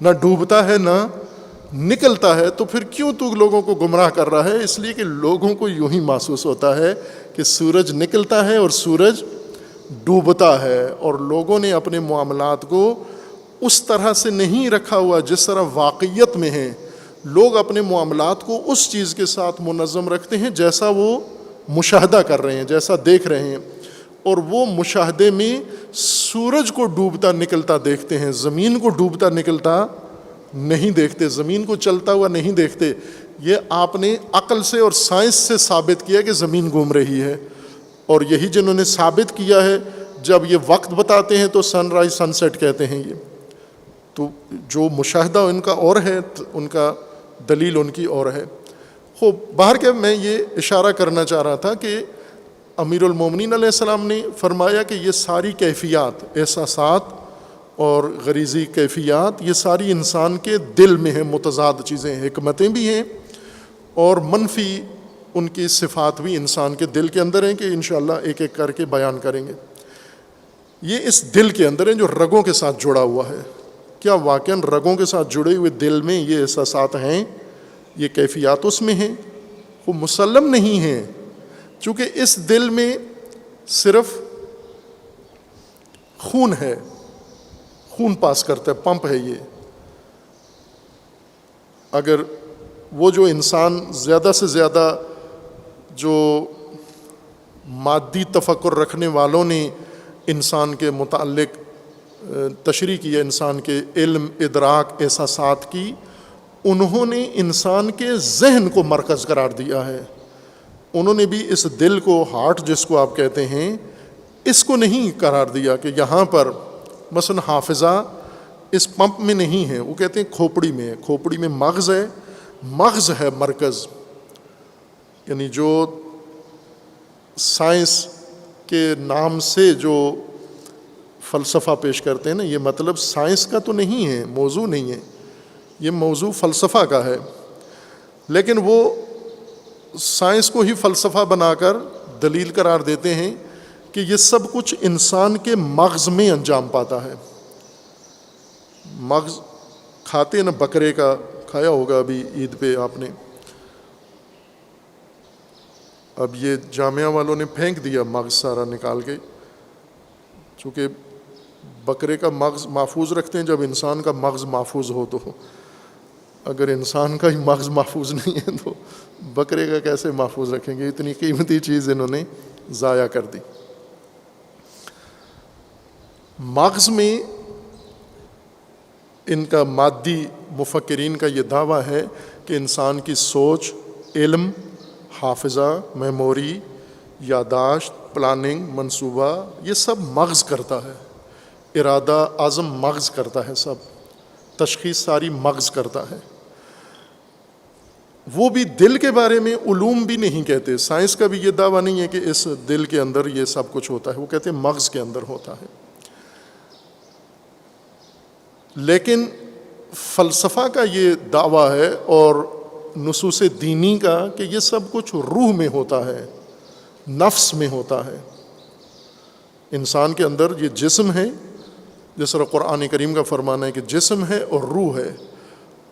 نہ ڈوبتا ہے نہ نکلتا ہے، تو پھر کیوں تو لوگوں کو گمراہ کر رہا ہے؟ اس لیے کہ لوگوں کو یوں ہی محسوس ہوتا ہے کہ سورج نکلتا ہے اور سورج ڈوبتا ہے، اور لوگوں نے اپنے معاملات کو اس طرح سے نہیں رکھا ہوا جس طرح واقعیت میں ہے۔ لوگ اپنے معاملات کو اس چیز کے ساتھ منظم رکھتے ہیں جیسا وہ مشاہدہ کر رہے ہیں، جیسا دیکھ رہے ہیں، اور وہ مشاہدے میں سورج کو ڈوبتا نکلتا دیکھتے ہیں، زمین کو ڈوبتا نکلتا نہیں دیکھتے، زمین کو چلتا ہوا نہیں دیکھتے۔ یہ آپ نے عقل سے اور سائنس سے ثابت کیا کہ زمین گھوم رہی ہے، اور یہی جنہوں نے ثابت کیا ہے جب یہ وقت بتاتے ہیں تو سن رائز سن سیٹ کہتے ہیں۔ یہ تو جو مشاہدہ ان کا اور ہے، ان کا دلیل ان کی اور ہے۔ خوب باہر کے میں یہ اشارہ کرنا چاہ رہا تھا کہ امیر المومنین علیہ السلام نے فرمایا کہ یہ ساری کیفیات، احساسات اور غریزی کیفیات، یہ ساری انسان کے دل میں ہیں، متضاد چیزیں، حکمتیں بھی ہیں اور منفی ان کی صفات بھی انسان کے دل کے اندر ہیں کہ انشاءاللہ ایک ایک کر کے بیان کریں گے۔ یہ اس دل کے اندر ہیں جو رگوں کے ساتھ جڑا ہوا ہے۔ کیا واقعاً رگوں کے ساتھ جڑے ہوئے دل میں یہ احساسات ہیں، یہ کیفیات اس میں ہیں؟ وہ مسلم نہیں ہیں، چونکہ اس دل میں صرف خون ہے، خون پاس کرتا ہے، پمپ ہے یہ۔ اگر وہ جو انسان زیادہ سے زیادہ جو مادی تفکر رکھنے والوں نے انسان کے متعلق تشریح کی ہے، انسان کے علم، ادراک، احساسات کی، انہوں نے انسان کے ذہن کو مرکز قرار دیا ہے۔ انہوں نے بھی اس دل کو، ہارٹ جس کو آپ کہتے ہیں، اس کو نہیں قرار دیا کہ یہاں پر مثلا حافظہ اس پمپ میں نہیں ہے، وہ کہتے ہیں کھوپڑی میں ہے، کھوپڑی میں مغز ہے، مغز ہے مرکز، یعنی جو سائنس کے نام سے جو فلسفہ پیش کرتے ہیں نا، یہ مطلب سائنس کا تو نہیں ہے، موضوع نہیں ہے، یہ موضوع فلسفہ کا ہے، لیکن وہ سائنس کو ہی فلسفہ بنا کر دلیل قرار دیتے ہیں کہ یہ سب کچھ انسان کے مغز میں انجام پاتا ہے۔ مغز کھاتے ہیں نا، بکرے کا کھایا ہوگا ابھی عید پہ آپ نے، اب یہ جامعہ والوں نے پھینک دیا مغز سارا نکال کے، چونکہ بکرے کا مغز محفوظ رکھتے ہیں جب انسان کا مغز محفوظ ہو، تو اگر انسان کا ہی مغز محفوظ نہیں ہے تو بکرے کا کیسے محفوظ رکھیں گے؟ اتنی قیمتی چیز انہوں نے ضائع کر دی۔ مغز میں ان کا مادی مفکرین کا یہ دعویٰ ہے کہ انسان کی سوچ، علم، حافظہ، میموری، یاداشت، پلاننگ، منصوبہ، یہ سب مغز کرتا ہے، ارادہ عزم مغز کرتا ہے، سب تشخیص ساری مغز کرتا ہے۔ وہ بھی دل کے بارے میں علوم بھی نہیں کہتے، سائنس کا بھی یہ دعویٰ نہیں ہے کہ اس دل کے اندر یہ سب کچھ ہوتا ہے، وہ کہتے ہیں مغز کے اندر ہوتا ہے۔ لیکن فلسفہ کا یہ دعویٰ ہے اور نصوص دینی کا کہ یہ سب کچھ روح میں ہوتا ہے، نفس میں ہوتا ہے۔ انسان کے اندر یہ جسم ہے، جس طرح قرآن کریم کا فرمانا ہے کہ جسم ہے اور روح ہے،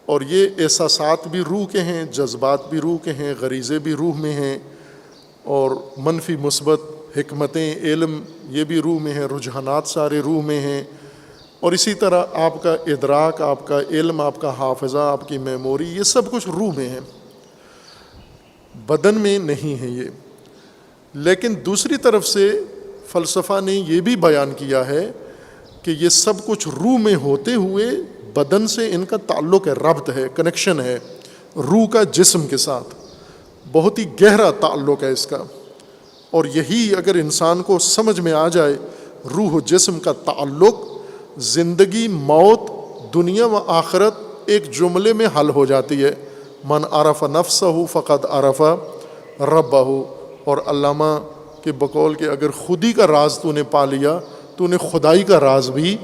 اور یہ احساسات بھی روح کے ہیں، جذبات بھی روح کے ہیں، غریزے بھی روح میں ہیں، اور منفی مثبت حکمتیں، علم، یہ بھی روح میں ہیں، رجحانات سارے روح میں ہیں، اور اسی طرح آپ کا ادراک، آپ کا علم، آپ کا حافظہ، آپ کی میموری، یہ سب کچھ روح میں ہے، بدن میں نہیں ہے یہ۔ لیکن دوسری طرف سے فلسفہ نے یہ بھی بیان کیا ہے کہ یہ سب کچھ روح میں ہوتے ہوئے بدن سے ان کا تعلق ہے، ربط ہے، کنیکشن ہے روح کا جسم کے ساتھ، بہت ہی گہرا تعلق ہے اس کا۔ اور یہی اگر انسان کو سمجھ میں آ جائے روح و جسم کا تعلق، زندگی، موت، دنیا و آخرت ایک جملے میں حل ہو جاتی ہے۔ من عرف نفسہ فقد عرف ربہ، اور علامہ کے بقول کہ اگر خودی کا راز تو نے پا لیا تو نے خدائی کا راز بھی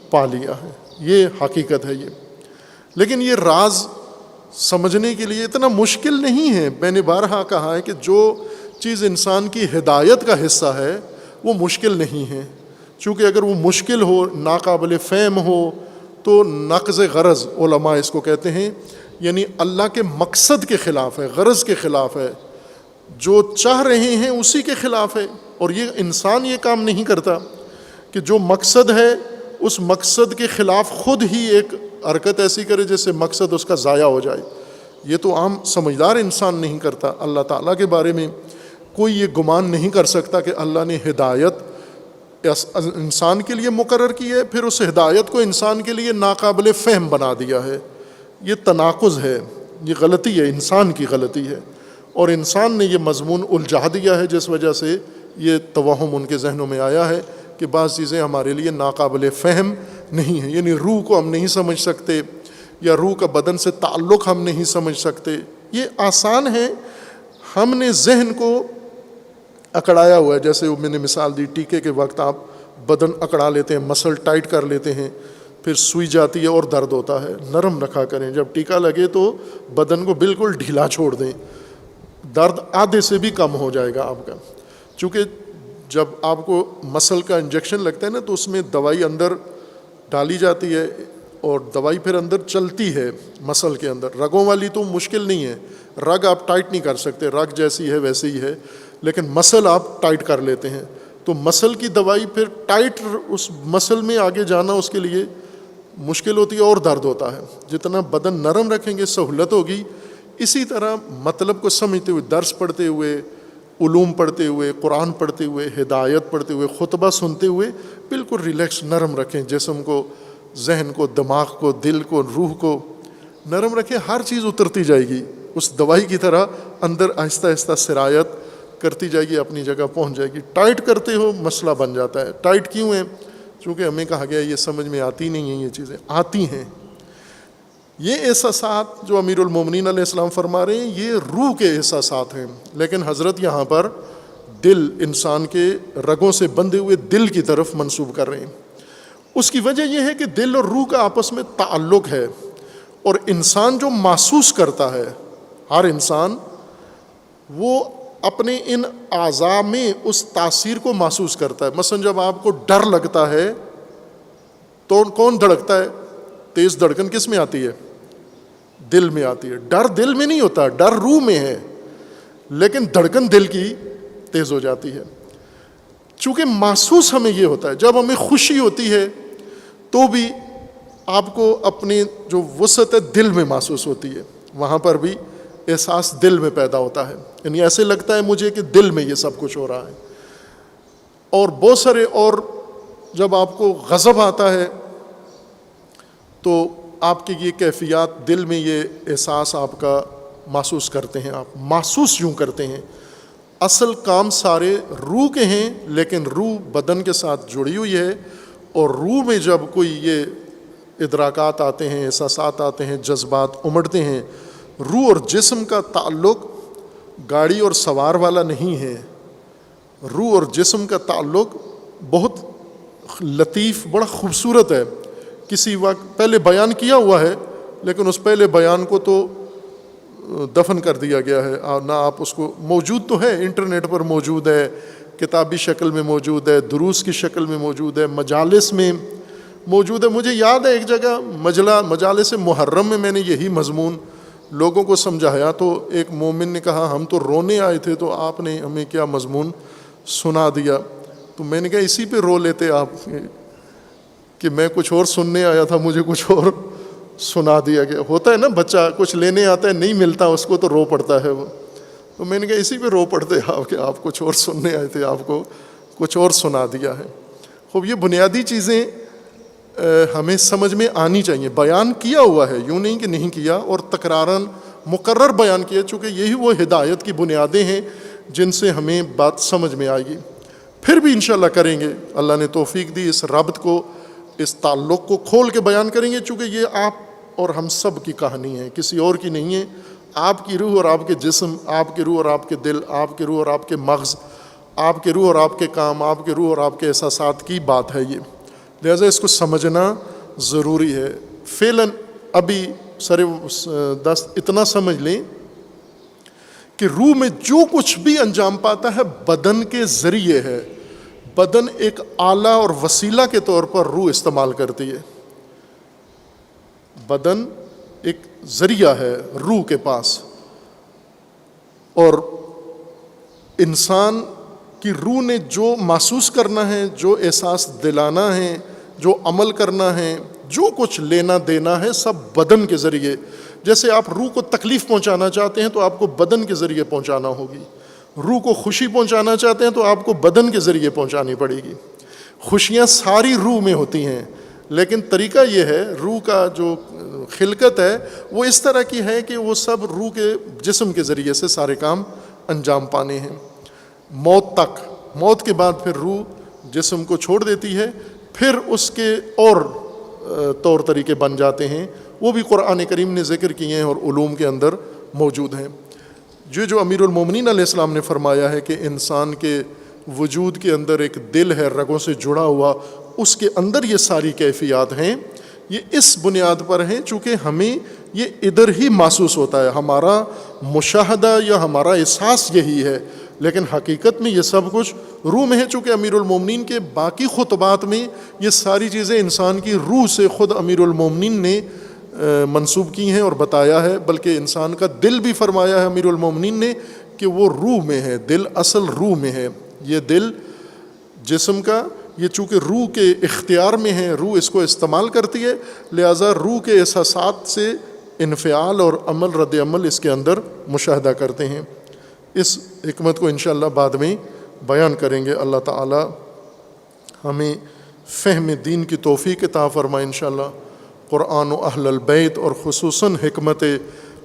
پا لیا ہے، یہ حقیقت ہے یہ۔ لیکن یہ راز سمجھنے کے لیے اتنا مشکل نہیں ہے۔ میں نے بارہا کہا ہے کہ جو چیز انسان کی ہدایت کا حصہ ہے وہ مشکل نہیں ہے، چونکہ اگر وہ مشکل ہو، ناقابل فہم ہو، تو نقض غرض علماء اس کو کہتے ہیں، یعنی اللہ کے مقصد کے خلاف ہے، غرض کے خلاف ہے، جو چاہ رہے ہیں اسی کے خلاف ہے۔ اور یہ انسان یہ کام نہیں کرتا کہ جو مقصد ہے اس مقصد کے خلاف خود ہی ایک حرکت ایسی کرے جس سے مقصد اس کا ضائع ہو جائے۔ یہ تو عام سمجھدار انسان نہیں کرتا۔ اللہ تعالیٰ کے بارے میں کوئی یہ گمان نہیں کر سکتا کہ اللہ نے ہدایت انسان کے لیے مقرر کی ہے، پھر اس ہدایت کو انسان کے لیے ناقابل فہم بنا دیا ہے۔ یہ تناقض ہے، یہ غلطی ہے، انسان کی غلطی ہے، اور انسان نے یہ مضمون الجھا دیا ہے، جس وجہ سے یہ توہم ان کے ذہنوں میں آیا ہے کہ بعض چیزیں ہمارے لیے ناقابل فہم نہیں ہیں، یعنی روح کو ہم نہیں سمجھ سکتے، یا روح کا بدن سے تعلق ہم نہیں سمجھ سکتے۔ یہ آسان ہے، ہم نے ذہن کو اکڑایا ہوا ہے۔ جیسے میں نے مثال دی، ٹیکے کے وقت آپ بدن اکڑا لیتے ہیں، مسل ٹائٹ کر لیتے ہیں، پھر سوئی جاتی ہے اور درد ہوتا ہے۔ نرم رکھا کریں، جب ٹیکا لگے تو بدن کو بالکل ڈھیلا چھوڑ دیں، درد آدھے سے بھی کم ہو جائے گا آپ کا۔ چونکہ جب آپ کو مسل کا انجیکشن لگتا ہے نا تو اس میں دوائی اندر ڈالی جاتی ہے، اور دوائی پھر اندر چلتی ہے مسل کے اندر۔ رگوں والی تو مشکل نہیں ہے، رگ آپ ٹائٹ نہیں کر سکتے، رگ جیسی ہے ویسے ہی ہے، لیکن مسل آپ ٹائٹ کر لیتے ہیں، تو مسل کی دوائی پھر ٹائٹ اس مسل میں آگے جانا اس کے لیے مشکل ہوتی ہے اور درد ہوتا ہے۔ جتنا بدن نرم رکھیں گے سہولت ہوگی۔ اسی طرح مطلب کو سمجھتے ہوئے، درس پڑھتے ہوئے، علوم پڑھتے ہوئے، قرآن پڑھتے ہوئے، ہدایت پڑھتے ہوئے، خطبہ سنتے ہوئے بالکل ریلیکس، نرم رکھیں جسم کو، ذہن کو، دماغ کو، دل کو، روح کو نرم رکھیں۔ ہر چیز اترتی جائے گی اس دوائی کی طرح، اندر آہستہ آہستہ سرایت کرتی جائے گی، اپنی جگہ پہنچ جائے گی۔ ٹائٹ کرتے ہو مسئلہ بن جاتا ہے۔ ٹائٹ کیوں ہے؟ چونکہ ہمیں کہا گیا یہ سمجھ میں آتی نہیں ہیں، یہ چیزیں آتی ہیں۔ یہ احساسات جو امیر المومنین علیہ السلام فرما رہے ہیں یہ روح کے احساسات ہیں، لیکن حضرت یہاں پر دل، انسان کے رگوں سے بندھے ہوئے دل کی طرف منسوب کر رہے ہیں۔ اس کی وجہ یہ ہے کہ دل اور روح کا آپس میں تعلق ہے، اور انسان جو محسوس کرتا ہے، ہر انسان وہ اپنے ان اعضاء میں اس تاثیر کو محسوس کرتا ہے۔ مثلا جب آپ کو ڈر لگتا ہے تو کون دھڑکتا ہے؟ تیز دھڑکن کس میں آتی ہے؟ دل میں آتی ہے۔ ڈر دل میں نہیں ہوتا، ڈر روح میں ہے، لیکن دھڑکن دل کی تیز ہو جاتی ہے۔ چونکہ محسوس ہمیں یہ ہوتا ہے، جب ہمیں خوشی ہوتی ہے تو بھی آپ کو اپنی جو وسعت ہے دل میں محسوس ہوتی ہے، وہاں پر بھی احساس دل میں پیدا ہوتا ہے، یعنی ایسے لگتا ہے مجھے کہ دل میں یہ سب کچھ ہو رہا ہے۔ اور بہت سارے، اور جب آپ کو غضب آتا ہے تو آپ کی یہ کیفیات دل میں یہ احساس آپ کا محسوس کرتے ہیں، آپ محسوس یوں کرتے ہیں۔ اصل کام سارے روح کے ہیں، لیکن روح بدن کے ساتھ جڑی ہوئی ہے، اور روح میں جب کوئی یہ ادراکات آتے ہیں، احساسات آتے ہیں، جذبات امڑتے ہیں، روح اور جسم کا تعلق گاڑی اور سوار والا نہیں ہے۔ روح اور جسم کا تعلق بہت لطیف، بڑا خوبصورت ہے۔ کسی وقت پہلے بیان کیا ہوا ہے، لیکن اس پہلے بیان کو تو دفن کر دیا گیا ہے، نہ آپ اس کو، موجود تو ہے، انٹرنیٹ پر موجود ہے، کتابی شکل میں موجود ہے، دروس کی شکل میں موجود ہے، مجالس میں موجود ہے۔ مجھے یاد ہے ایک جگہ مجالس محرم میں نے یہی مضمون لوگوں کو سمجھایا، تو ایک مومن نے کہا ہم تو رونے آئے تھے، تو آپ نے ہمیں کیا مضمون سنا دیا؟ تو میں نے کہا اسی پہ رو لیتے آپ، کہ میں کچھ اور سننے آیا تھا، مجھے کچھ اور سنا دیا گیا۔ ہوتا ہے نا، بچہ کچھ لینے آتا ہے، نہیں ملتا اس کو تو رو پڑتا ہے وہ، تو میں نے کہا اسی پہ رو پڑتے آپ کہ آپ کچھ اور سننے آئے تھے، آپ کو کچھ اور سنا دیا ہے۔ خوب، یہ بنیادی چیزیں ہمیں سمجھ میں آنی چاہیے۔ بیان کیا ہوا ہے، یوں نہیں کہ نہیں کیا، اور تکراراً مقرر بیان کیا، چونکہ یہی وہ ہدایت کی بنیادیں ہیں جن سے ہمیں بات سمجھ میں آئے گی۔ پھر بھی انشاءاللہ کریں گے، اللہ نے توفیق دی، اس ربط کو، اس تعلق کو کھول کے بیان کریں گے، چونکہ یہ آپ اور ہم سب کی کہانی ہے، کسی اور کی نہیں ہے۔ آپ کی روح اور آپ کے جسم، آپ کی روح اور آپ کے دل، آپ کی روح اور آپ کے مغز، آپ کی روح اور آپ کے کام، آپ کی روح اور آپ کے احساسات کی بات ہے یہ، لہٰذا اس کو سمجھنا ضروری ہے۔ فعلاً ابھی سر دست اتنا سمجھ لیں کہ روح میں جو کچھ بھی انجام پاتا ہے بدن کے ذریعے ہے۔ بدن ایک آلہ اور وسیلہ کے طور پر روح استعمال کرتی ہے۔ بدن ایک ذریعہ ہے روح کے پاس، اور انسان کی روح نے جو محسوس کرنا ہے، جو احساس دلانا ہے، جو عمل کرنا ہے، جو کچھ لینا دینا ہے، سب بدن کے ذریعے۔ جیسے آپ روح کو تکلیف پہنچانا چاہتے ہیں تو آپ کو بدن کے ذریعے پہنچانا ہوگی، روح کو خوشی پہنچانا چاہتے ہیں تو آپ کو بدن کے ذریعے پہنچانی پڑے گی۔ خوشیاں ساری روح میں ہوتی ہیں، لیکن طریقہ یہ ہے، روح کا جو خلقت ہے وہ اس طرح کی ہے کہ وہ سب روح کے جسم کے ذریعے سے سارے کام انجام پانے ہیں، موت تک۔ موت کے بعد پھر روح جسم کو چھوڑ دیتی ہے، پھر اس کے اور طور طریقے بن جاتے ہیں، وہ بھی قرآن کریم نے ذکر کیے ہیں اور علوم کے اندر موجود ہیں۔ جو امیر المومنین علیہ السلام نے فرمایا ہے کہ انسان کے وجود کے اندر ایک دل ہے رگوں سے جڑا ہوا، اس کے اندر یہ ساری کیفیات ہیں، یہ اس بنیاد پر ہیں چونکہ ہمیں یہ ادھر ہی محسوس ہوتا ہے، ہمارا مشاہدہ یا ہمارا احساس یہی ہے، لیکن حقیقت میں یہ سب کچھ روح میں ہے۔ چونکہ امیر المومنین کے باقی خطبات میں یہ ساری چیزیں انسان کی روح سے خود امیر المومنین نے منسوب کی ہیں اور بتایا ہے، بلکہ انسان کا دل بھی فرمایا ہے امیر المومنین نے کہ وہ روح میں ہے، دل اصل روح میں ہے۔ یہ دل جسم کا، یہ چونکہ روح کے اختیار میں ہے، روح اس کو استعمال کرتی ہے، لہٰذا روح کے احساسات سے انفعال اور عمل، رد عمل اس کے اندر مشاہدہ کرتے ہیں۔ اس حکمت کو انشاءاللہ بعد میں بیان کریں گے۔ اللہ تعالی ہمیں فہم دین کی توفیق عطا فرمائے انشاءاللہ۔ قرآن و اہل البیت اور خصوصاً حکمت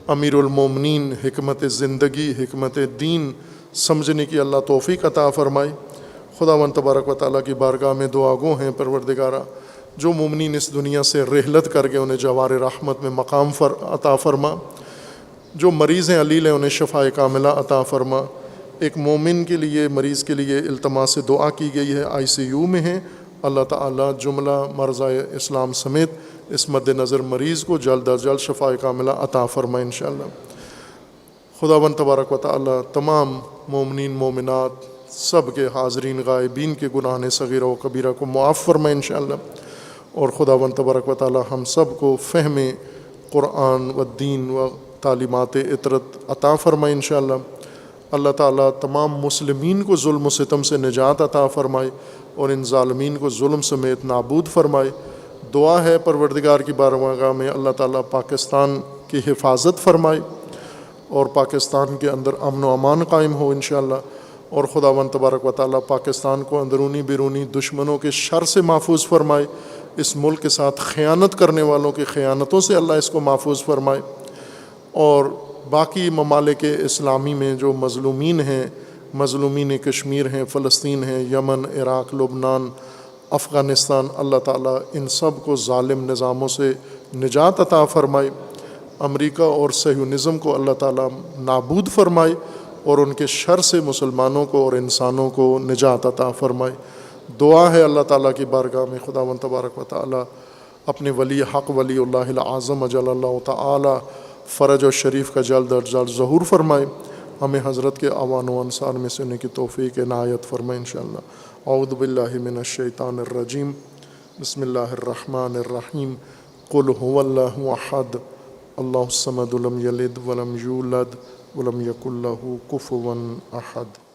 امیر المومنین، حکمت زندگی، حکمت دین سمجھنے کی اللہ توفیق عطا فرمائے۔ خداوند تبارک و تعالیٰ کی بارگاہ میں دعا گو ہیں، پروردگارہ جو مومنین اس دنیا سے رحلت کر کے انہیں جوار رحمت میں مقام عطا فرما، جو مریض ہیں علیل ہیں انہیں شفاء کاملہ عطا فرما۔ ایک مومن کے لیے، مریض کے لیے التماس دعا کی گئی ہے، ICU میں ہیں، اللہ تعالیٰ جملہ مرضى اسلام سمیت اس مد نظر مریض کو جلد از جلد شفاء کاملہ عطا فرمائے انشاءاللہ۔ خداوند تبارک و تعالیٰ تمام مومنین مومنات سب کے حاضرین غائبین کے گناہ صغیرہ و کبیرہ کو معاف فرمائے انشاءاللہ، اور خداوند تبارک و تعالیٰ ہم سب کو فہم قرآن و دین و تعلیمات اطرت عطا فرمائے انشاءاللہ۔ اللہ تعالیٰ تمام مسلمین کو ظلم و ستم سے نجات عطا فرمائے اور ان ظالمین کو ظلم سمیت نابود فرمائے۔ دعا ہے پروردگار کی بارگاہ میں اللہ تعالیٰ پاکستان کی حفاظت فرمائے اور پاکستان کے اندر امن و امان قائم ہو انشاءاللہ، اور خداوند تبارک و تعالیٰ پاکستان کو اندرونی بیرونی دشمنوں کے شر سے محفوظ فرمائے، اس ملک کے ساتھ خیانت کرنے والوں کی خیانتوں سے اللہ اس کو محفوظ فرمائے، اور باقی ممالک اسلامی میں جو مظلومین ہیں، مظلومین کشمیر ہیں، فلسطین ہیں، یمن، عراق، لبنان، افغانستان، اللہ تعالیٰ ان سب کو ظالم نظاموں سے نجات عطا فرمائے۔ امریکہ اور صہیونزم کو اللہ تعالیٰ نابود فرمائے اور ان کے شر سے مسلمانوں کو اور انسانوں کو نجات عطا فرمائے۔ دعا ہے اللہ تعالیٰ کی بارگاہ میں خداوند تبارک و تعالیٰ اپنے ولی حق ولی اللہ العظم اجل اللہ تعالیٰ فرج و شریف کا جلد از جلد ظہور فرمائے، ہمیں حضرت کے اعوان و انصار میں سے ہونے کی توفیق عنایت فرمائے انشاءاللہ۔ اعوذ باللہ من الشیطان الرجیم، بسم اللہ الرحمن الرحیم، قل هو اللہ احد اللہ الصمد لم یلد ولم یولد ولم یکن لہ کفوا احد۔